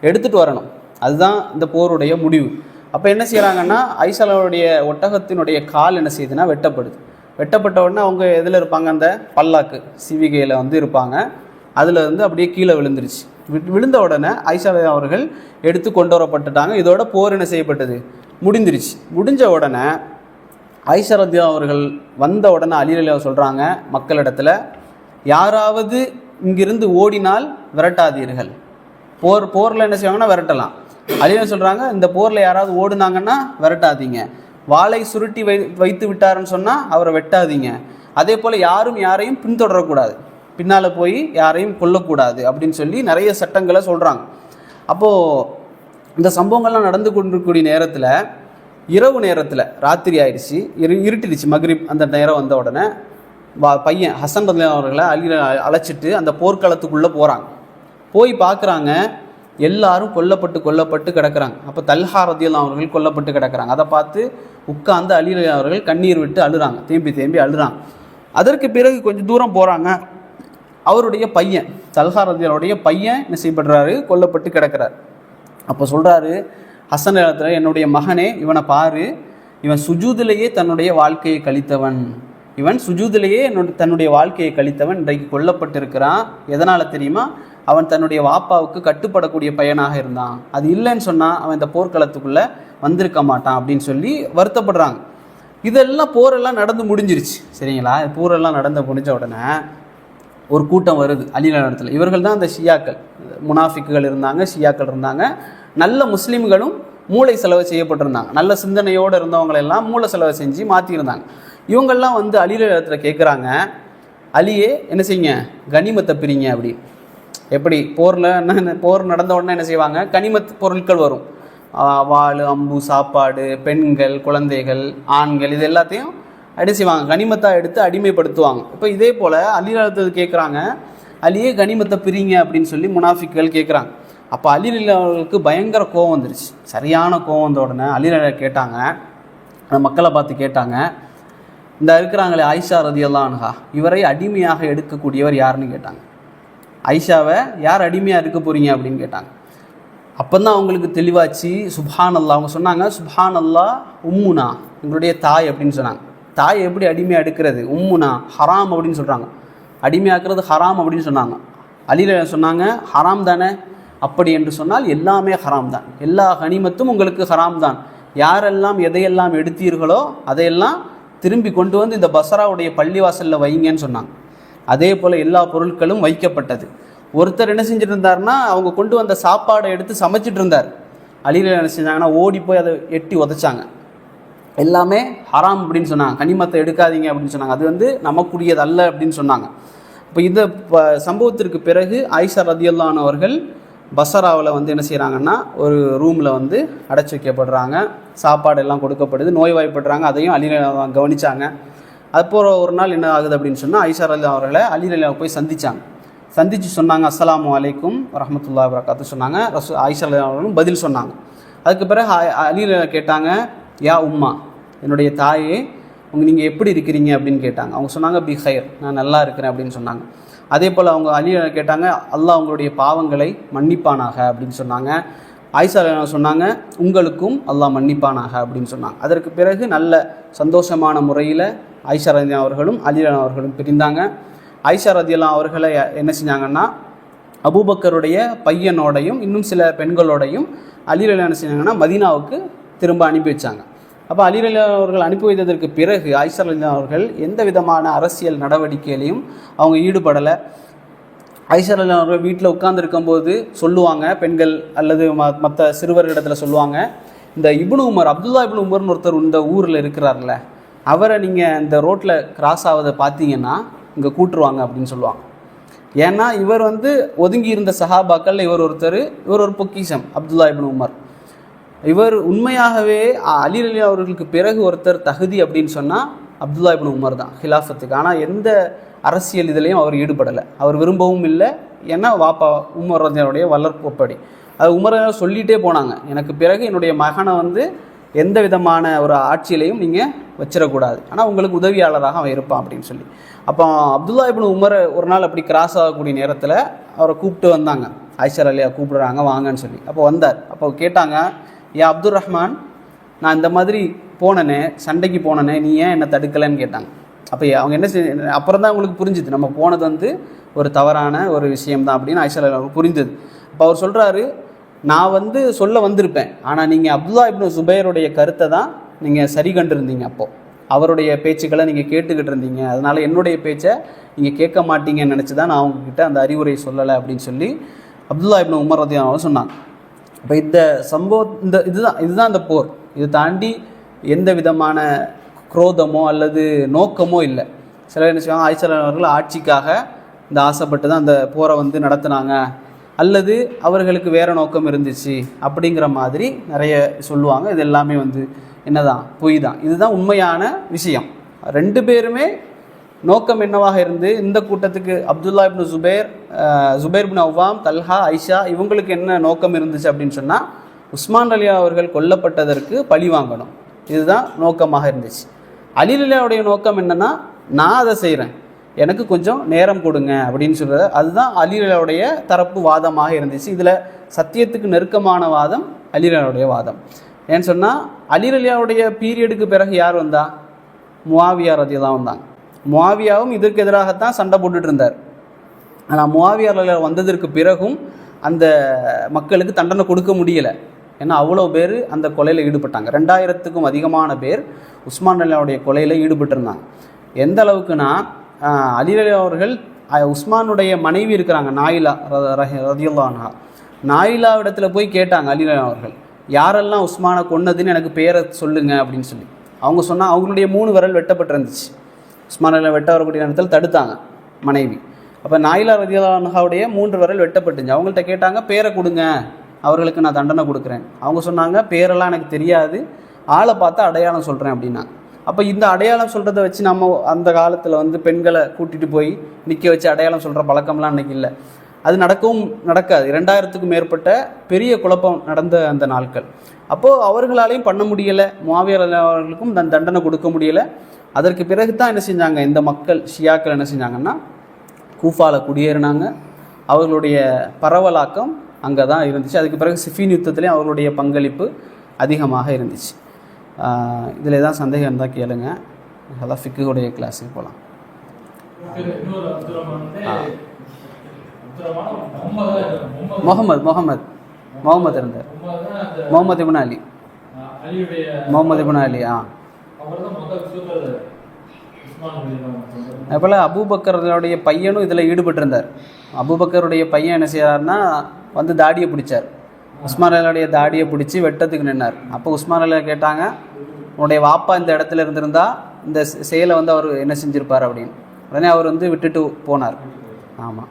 எடுத்துகிட்டு வரணும், அதுதான் இந்த போருடைய முடிவு. அப்போ என்ன செய்கிறாங்கன்னா, ஆயிஷாவுடைய ஒட்டகத்தினுடைய கால் என்ன செய்யுதுன்னா வெட்டப்பட்ட உடனே அவங்க எதில் இருப்பாங்க, அந்த பல்லாக்கு சிவிகையில் இருப்பாங்க, அதில் அப்படியே கீழே விழுந்துருச்சு. விழுந்த உடனே ஆயிஷா ரலியல்லாஹு அவர்கள் எடுத்து கொண்டு வரப்பட்டுட்டாங்க. இதோட போர் என்ன செய்யப்பட்டது, முடிஞ்சிருச்சு. முடிஞ்ச உடனே ஆயிஷா ரலியல்லாஹு அவர்கள் வந்த உடனே அலி ரலியல்லாஹு சொல்கிறாங்க மக்களிடத்தில், யாராவது இங்கிருந்து ஓடினால் விரட்டாதீர்கள், போரில் என்ன செய்வாங்கன்னா விரட்டலாம். அலிரலியல்லாஹு சொல்கிறாங்க, இந்த போரில் யாராவது ஓடுனாங்கன்னா விரட்டாதீங்க, வாளை சுருட்டி வைத்து விட்டாருன்னு சொன்னால் அவரை வெட்டாதீங்க, அதே போல் யாரும் யாரையும் பின்தொடரக்கூடாது, பின்னால் போய் யாரையும் கொல்லக்கூடாது அப்படின்னு சொல்லி நிறைய சட்டங்களை சொல்கிறாங்க. அப்போது இந்த சம்பவங்கள்லாம் நடந்து கொண்டிருக்கக்கூடிய நேரத்தில், இரவு நேரத்தில், ராத்திரி ஆயிடுச்சு, இருட்டிடுச்சு, மக்ரிப் அந்த நேரம் வந்த உடனே பையன் ஹசன் ரலியல்லாஹு அவர்களை அழைச்சிட்டு அந்த போர்க்களத்துக்குள்ளே போகிறாங்க. போய் பார்க்குறாங்க, எல்லாரும் கொல்லப்பட்டு கிடக்கிறாங்க. அப்போ தல்ஹா ரலியல்லாஹு அவர்கள் கொல்லப்பட்டு கிடக்கிறாங்க. அதை பார்த்து உட்கார்ந்து அலி ரலியல்லாஹு அவர்கள் கண்ணீர் விட்டு அழுறாங்க, தேம்பி அழுறாங்க. அதற்கு பிறகு கொஞ்சம் தூரம் போகிறாங்க, அவருடைய பையன் தல்ஹா ரலியல்லாஹுடைய பையன் என்ன செய்யப்படுறாரு, கொல்லப்பட்டு கிடக்கிறார். அப்போ சொல்கிறாரு ஹசன் ரலியல்லாஹு, என்னுடைய மகனே, இவனை பாரு, இவன் சுஜூதிலேயே தன்னுடைய வாழ்க்கையை கழித்தவன், தன்னுடைய வாழ்க்கையை கழித்தவன் இன்றைக்கு கொல்லப்பட்டிருக்கிறான். எதனால் தெரியுமா? அவன் தன்னுடைய வாப்பாவுக்கு கட்டுப்படக்கூடிய பையனாக இருந்தான், அது இல்லைன்னு சொன்னால் அவன் இந்த போர்க்களத்துக்குள்ளே வந்திருக்க மாட்டான் அப்படின்னு சொல்லி வருத்தப்படுறாங்க. இதெல்லாம் போரெல்லாம் நடந்து முடிஞ்சிருச்சு, சரிங்களா? போரெல்லாம் முடிஞ்ச உடனே ஒரு கூட்டம் வருது அலி இடத்துல. இவர்கள் தான் அந்த ஷியாக்கள், முனாஃபிக்குகள் இருந்தாங்க, ஷியாக்கள் இருந்தாங்க, நல்ல முஸ்லீம்களும் மூளை செலவு செய்யப்பட்டிருந்தாங்க, நல்ல சிந்தனையோடு இருந்தவங்களெல்லாம் மூளை செலவு செஞ்சு மாற்றியிருந்தாங்க. இவங்கெல்லாம் வந்து அலி இடத்துல கேட்குறாங்க, அலியே என்ன செய்யுங்க, கனிமத்தை பிரிங்க அப்படி. எப்படி போர் நடந்த உடனே என்ன செய்வாங்க, கனிமத் பொருட்கள் வரும், வாள், அம்பு, சாப்பாடு, பெண்கள், குழந்தைகள், ஆண்கள், இது எல்லாத்தையும் என்ன செய்வாங்க, கனிமத்தாக எடுத்து அடிமைப்படுத்துவாங்க. இப்போ இதே போல் அலி இடத்துல கேட்குறாங்க, அலியே கனிமத்தை பிரிங்க அப்படின்னு சொல்லி முனாஃபிக்குகள் கேட்குறாங்க. அப்போ அலி அவர்களுக்கு பயங்கர கோவம் வந்துருச்சு, சரியான கோவம் வந்த உடனே அலி கேட்டாங்க, அந்த மக்களை பார்த்து கேட்டாங்க, இந்த இருக்கிறாங்களே ஆயிஷா ரலியல்லாஹு அன்ஹா, இவரை அடிமையாக எடுக்கக்கூடியவர் யாருன்னு கேட்டாங்க. ஆயிஷாவை யார் அடிமையாக இருக்க போகிறீங்க அப்படின்னு கேட்டாங்க. அப்போ தான் அவங்களுக்கு தெளிவாச்சு. சுப்ஹான் அல்லாஹ், அவங்க சொன்னாங்க, சுப்ஹான் அல்லாஹ் உம்முனா, எங்களுடைய தாய் அப்படின்னு சொன்னாங்க. தாய் எப்படி அடிமையாக எடுக்கிறது, உம்முனா ஹராம் அப்படின்னு சொல்கிறாங்க, அடிமையாக்குறது ஹராம் அப்படின்னு சொன்னாங்க. அலில சொன்னாங்க, ஹராம் தானே, அப்படி என்று சொன்னால் எல்லாமே ஹராம் தான், எல்லா கனிமத்தும் உங்களுக்கு ஹராம் தான், யாரெல்லாம் எதையெல்லாம் எடுத்தீர்களோ அதையெல்லாம் திரும்பி கொண்டு வந்து இந்த பஸ்ராவுடைய பள்ளிவாசலில் வைங்கன்னு சொன்னாங்க. அதே போல் எல்லா பொருட்களும் வைக்கப்பட்டது. ஒருத்தர் என்ன செஞ்சுட்டு இருந்தார்னா, அவங்க கொண்டு வந்த சாப்பாடை எடுத்து சமைச்சிட்டு இருந்தார். அலில என்ன செஞ்சாங்கன்னா ஓடி போய் அதை எட்டி உதைச்சாங்க. எல்லாமே ஹராம் அப்படின்னு சொன்னாங்க, கனிமத்தை எடுக்காதீங்க அப்படின்னு சொன்னாங்க, அது வந்து நமக்குரியது அல்ல அப்படின்னு சொன்னாங்க. இப்போ இந்த சம்பவத்திற்கு பிறகு ஆயிஷா ரலியல்லாஹு அன்ஹா அவர்கள் பஸ்ராவில் வந்து என்ன செய்கிறாங்கன்னா, ஒரு ரூமில் வந்து அடைச்சி வைக்கப்படுறாங்க, சாப்பாடு எல்லாம் கொடுக்கப்படுது, நோய்வாய்ப்படுறாங்க. அதையும் அலி ரலியல்லாஹு கவனித்தாங்க. அதுபோல் ஒரு நாள் என்ன ஆகுது அப்படின்னு சொன்னால், ஆயிஷா ரலியல்லாஹு அவர்களை அலி ரலியல்லாஹு போய் சந்தித்து சொன்னாங்க, அஸ்ஸலாமு அலைக்கும் வரஹ்மத்துல்லாஹி வபரகாத்துஹு சொன்னாங்க. ஆயிஷா ரலியல்லாஹு அவர்களும் பதில் சொன்னாங்க. அதுக்கு பிறகு அலி ரலியல்லாஹு கேட்டாங்க, யா உம்மா, என்னுடைய தாயே, நீங்கள் எப்படி இருக்கிறீங்க அப்படின்னு கேட்டாங்க. அவங்க சொன்னாங்க, பி ஹைர், நான் நல்லா இருக்கிறேன் அப்படின்னு சொன்னாங்க. அதே போல் அவங்க அலி கேட்டாங்க, அல்லாஹ் உங்களுடைய பாவங்களை மன்னிப்பானாக அப்படின்னு சொன்னாங்க. ஆயிஷா சொன்னாங்க, உங்களுக்கும் அல்லாஹ் மன்னிப்பானாக அப்படின்னு சொன்னாங்க. அதற்கு பிறகு நல்ல சந்தோஷமான முறையில் ஆயிஷா ரலியல்லாஹு அவர்களும் அலி அவர்களும் பிரிந்தாங்க. ஆயிஷா ரலியல்லாஹு அவர்களை என்ன செஞ்சாங்கன்னா, அபூபக்கருடைய பையனோடையும் இன்னும் சில பெண்களோடையும் அலி ரலியல்லாஹு என்ன செஞ்சாங்கன்னா மதீனாவுக்கு திரும்ப அனுப்பி வச்சாங்க. அப்போ அலி ரலியல்லாஹு அவர்கள் அனுப்பி வைத்ததற்கு பிறகு ஆயிஷா ரலியல்லாஹு அவர்கள் எந்த விதமான அரசியல் நடவடிக்கையிலையும் அவங்க ஈடுபடலை. ஆயிஷா ரலியல்லாஹு அவர்கள் வீட்டில் உட்கார்ந்துருக்கும்போது சொல்லுவாங்க, பெண்கள் அல்லது மற்ற சிறுவர்களிடத்தில் சொல்லுவாங்க, இந்த இப்னு உமர், அப்துல்லா இப்னு உமர்னு ஒருத்தர் இந்த ஊரில் இருக்கிறார்ல, அவரை நீங்கள் இந்த ரோட்டில் கிராஸ் ஆவதை பார்த்தீங்கன்னா இங்கே கூட்டுருவாங்க அப்படின்னு சொல்லுவாங்க. ஏன்னா இவர் வந்து ஒதுங்கி இருந்த சஹாபாக்கள் இவர் ஒரு பொக்கிஷம், அப்துல்லா இப்னு உமர். இவர் உண்மையாகவே அலி ரலியல்லாஹு அவர்களுக்கு பிறகு ஒருத்தர் தகுதி அப்படின்னு சொன்னால் அப்துல்லா இப்னு உமர் தான் ஹிலாஃபத்துக்கு. ஆனால் எந்த அரசியல் இதுலேயும் அவர் ஈடுபடலை, அவர் விரும்பவும் இல்லை. ஏன்னா வாப்பா உமர் ரலியல்லாஹுடைய வளர்ப்புப்படி அது உமர் சொல்லிகிட்டே போனாங்க, எனக்கு பிறகு என்னுடைய மகனை வந்து எந்த விதமான ஒரு ஆட்சியிலையும் நீங்கள் வச்சிடக்கூடாது, ஆனால் உங்களுக்கு உதவியாளராக அவன் இருப்பான் அப்படின்னு சொல்லி. அப்போ அப்துல்லா இப்னு உமர் ஒரு நாள் அப்படி கிராஸ் ஆகக்கூடிய நேரத்தில் அவரை கூப்பிட்டு வந்தாங்க, ஆயிஷா ரலியல்லாஹு கூப்பிடுறாங்க வாங்கன்னு சொல்லி. அப்போ வந்தார். அப்போ கேட்டாங்க, யா அப்துல் ரஹ்மான், நான் இந்த மாதிரி போனேனே, சண்டைக்கு போனேனே, நீ ஏன் என்னை தடுக்கலைன்னு கேட்டாங்க. அப்போ அவங்க என்ன அப்புறம் தான் அவங்களுக்கு புரிஞ்சுது, நம்ம போனது வந்து ஒரு தவறான ஒரு விஷயம்தான் அப்படின்னு ஆயிஷா ரலியல்லாஹு புரிந்தது. அப்போ அவர் சொல்கிறாரு, நான் வந்து சொல்ல வந்திருப்பேன், ஆனால் நீங்கள் அப்துல்லா இப்னு சுபைருடைய கருத்தை தான் நீங்கள் சரி கண்டிருந்தீங்க, அப்போது அவருடைய பேச்சுக்களை நீங்கள் கேட்டுக்கிட்டு இருந்தீங்க, அதனால் என்னுடைய பேச்சை நீங்கள் கேட்க மாட்டீங்கன்னு நினச்சி தான் நான் அவங்கக்கிட்ட அந்த அறிவுரை சொல்லலை அப்படின்னு சொல்லி அப்துல்லா இப்னு உமர் ரலியல்லாஹு அன்ஹு சொன்னாங்க. இப்போ இந்த சம்பவம் இதுதான் இந்த போர். இது தாண்டி எந்த விதமான குரோதமோ அல்லது நோக்கமோ இல்லை. சிலர் என்ன செய்வாங்க, ஆயிஷா அவர்கள் ஆட்சிக்காக இந்த ஆசைப்பட்டு தான் அந்த போரை நடத்தினாங்க, அல்லது அவர்களுக்கு வேறு நோக்கம் இருந்துச்சு அப்படிங்கிற மாதிரி நிறைய சொல்லுவாங்க. இது எல்லாமே என்னதான், பொய் தான். இதுதான் உண்மையான விஷயம். ரெண்டு பேருமே நோக்கம் என்னவாக இருந்து இந்த கூட்டத்துக்கு அப்துல்லா இப்னு ஜுபைர் இப்னு அவ்வாம், தல்ஹா, ஐஷா இவங்களுக்கு என்ன நோக்கம் இருந்துச்சு அப்படின்னு சொன்னால், உஸ்மான் ரலியா அவர்கள் கொல்லப்பட்டதற்கு பழி வாங்கணும். இதுதான் நோக்கமாக இருந்துச்சு. அலி ரலியாவுடைய நோக்கம் என்னென்னா, நான் அதை செய்கிறேன், எனக்கு கொஞ்சம் நேரம் கொடுங்க அப்படின்னு சொல்கிறது. அதுதான் அலி ரலியாவுடைய தரப்பு வாதமாக இருந்துச்சு. இதில் சத்தியத்துக்கு நெருக்கமான வாதம் அலி ரலியாவுடைய வாதம். ஏன்னு சொன்னால், அலி ரலியாவுடைய பீரியடுக்கு பிறகு யார் வந்தா? முஆவியா ரலியல்லாஹு வந்தாங்க. முஆவியாவும் இதற்கு எதிராகத்தான் சண்டை போட்டுட்டு இருந்தார். ஆனால் முஆவியா ரலியல்லாஹு வந்ததற்கு பிறகும் அந்த மக்களுக்கு தண்டனை கொடுக்க முடியலை. ஏன்னா அவ்வளோ பேர் அந்த கொலையில் ஈடுபட்டாங்க. 2000க்கும் அதிகமான பேர் உஸ்மான் ரலியல்லாஹுடைய கொலையில் ஈடுபட்டிருந்தாங்க. எந்த அளவுக்குன்னா, அலி ரலியல்லாஹு அவர்கள் உஸ்மானுடைய மனைவி இருக்கிறாங்க, நாயிலா ரலியல்லாஹு அன்ஹா. நாயிலா இடத்துல போய் கேட்டாங்க அலி ரலியல்லாஹு அவர்கள், யாரெல்லாம் உஸ்மானை கொன்னதுன்னு எனக்கு பேரை சொல்லுங்க அப்படின்னு சொல்லி. அவங்க சொன்னால் அவங்களுடைய 3 விரல் வெட்டப்பட்டிருந்துச்சு. உஸ்மான் ரலியல்லாஹு வெட்ட வரக்கூடிய நேரத்தில் தடுத்தாங்க மனைவி. அப்போ நாயிலா ரலியல்லாஹு அன்ஹாவுடைய 3 விரல் வெட்டப்பட்டுச்சு. அவங்கள்ட்ட கேட்டாங்க, பேரை கொடுங்க, அவர்களுக்கு நான் தண்டனை கொடுக்குறேன். அவங்க சொன்னாங்க, பேரெல்லாம் எனக்கு தெரியாது, ஆளை பார்த்து அடையாளம் சொல்கிறேன் அப்படின்னா. அப்போ இந்த அடையாளம் சொல்கிறத வச்சு நம்ம அந்த காலத்தில் பெண்களை கூட்டிகிட்டு போய் நிற்க வச்சு அடையாளம் சொல்கிற பழக்கம்லாம் அன்றைக்கி இல்லை. அது நடக்கவும் நடக்காது. 2000க்கும் மேற்பட்ட பெரிய குழப்பம் நடந்த அந்த நாட்கள். அப்போது அவர்களாலையும் பண்ண முடியலை, முஆவியா அவர்களுக்கும் தண்டனை கொடுக்க முடியலை. அதற்கு பிறகு தான் என்ன செஞ்சாங்க, இந்த மக்கள் ஷியாக்கள் என்ன செஞ்சாங்கன்னா, கூஃபாவில் குடியேறினாங்க. அவர்களுடைய பரவலாக்கம் அங்கே தான் இருந்துச்சு. அதுக்கு பிறகு சிஃபின் யுத்தத்துலேயும் அவர்களுடைய பங்களிப்பு அதிகமாக இருந்துச்சு. இதில் ஏதாவது சந்தேகம் இருந்தால் கேளுங்க. அதான் ஃபிக்குடைய கிளாஸுக்கு போகலாம். முகமது இருந்தார். முகமது இப்னு அலி. அதுபோல் அபூபக்கருடைய பையனும் இதில் ஈடுபட்டிருந்தார். அபூபக்கருடைய பையன் என்ன செய்கிறாருன்னா, தாடியை பிடிச்சார். உஸ்மான் ரலியாவுடைய தாடியை பிடிச்சி வெட்டத்துக்கு நின்னார். அப்போ உஸ்மான் ரலியா கேட்டாங்க, உன்னுடைய வாப்பா இந்த இடத்துல இருந்திருந்தா இந்த செயலை அவர் என்ன செஞ்சிருப்பார் அப்படின்னு. உடனே அவர் விட்டுட்டு போனார். ஆமாம்.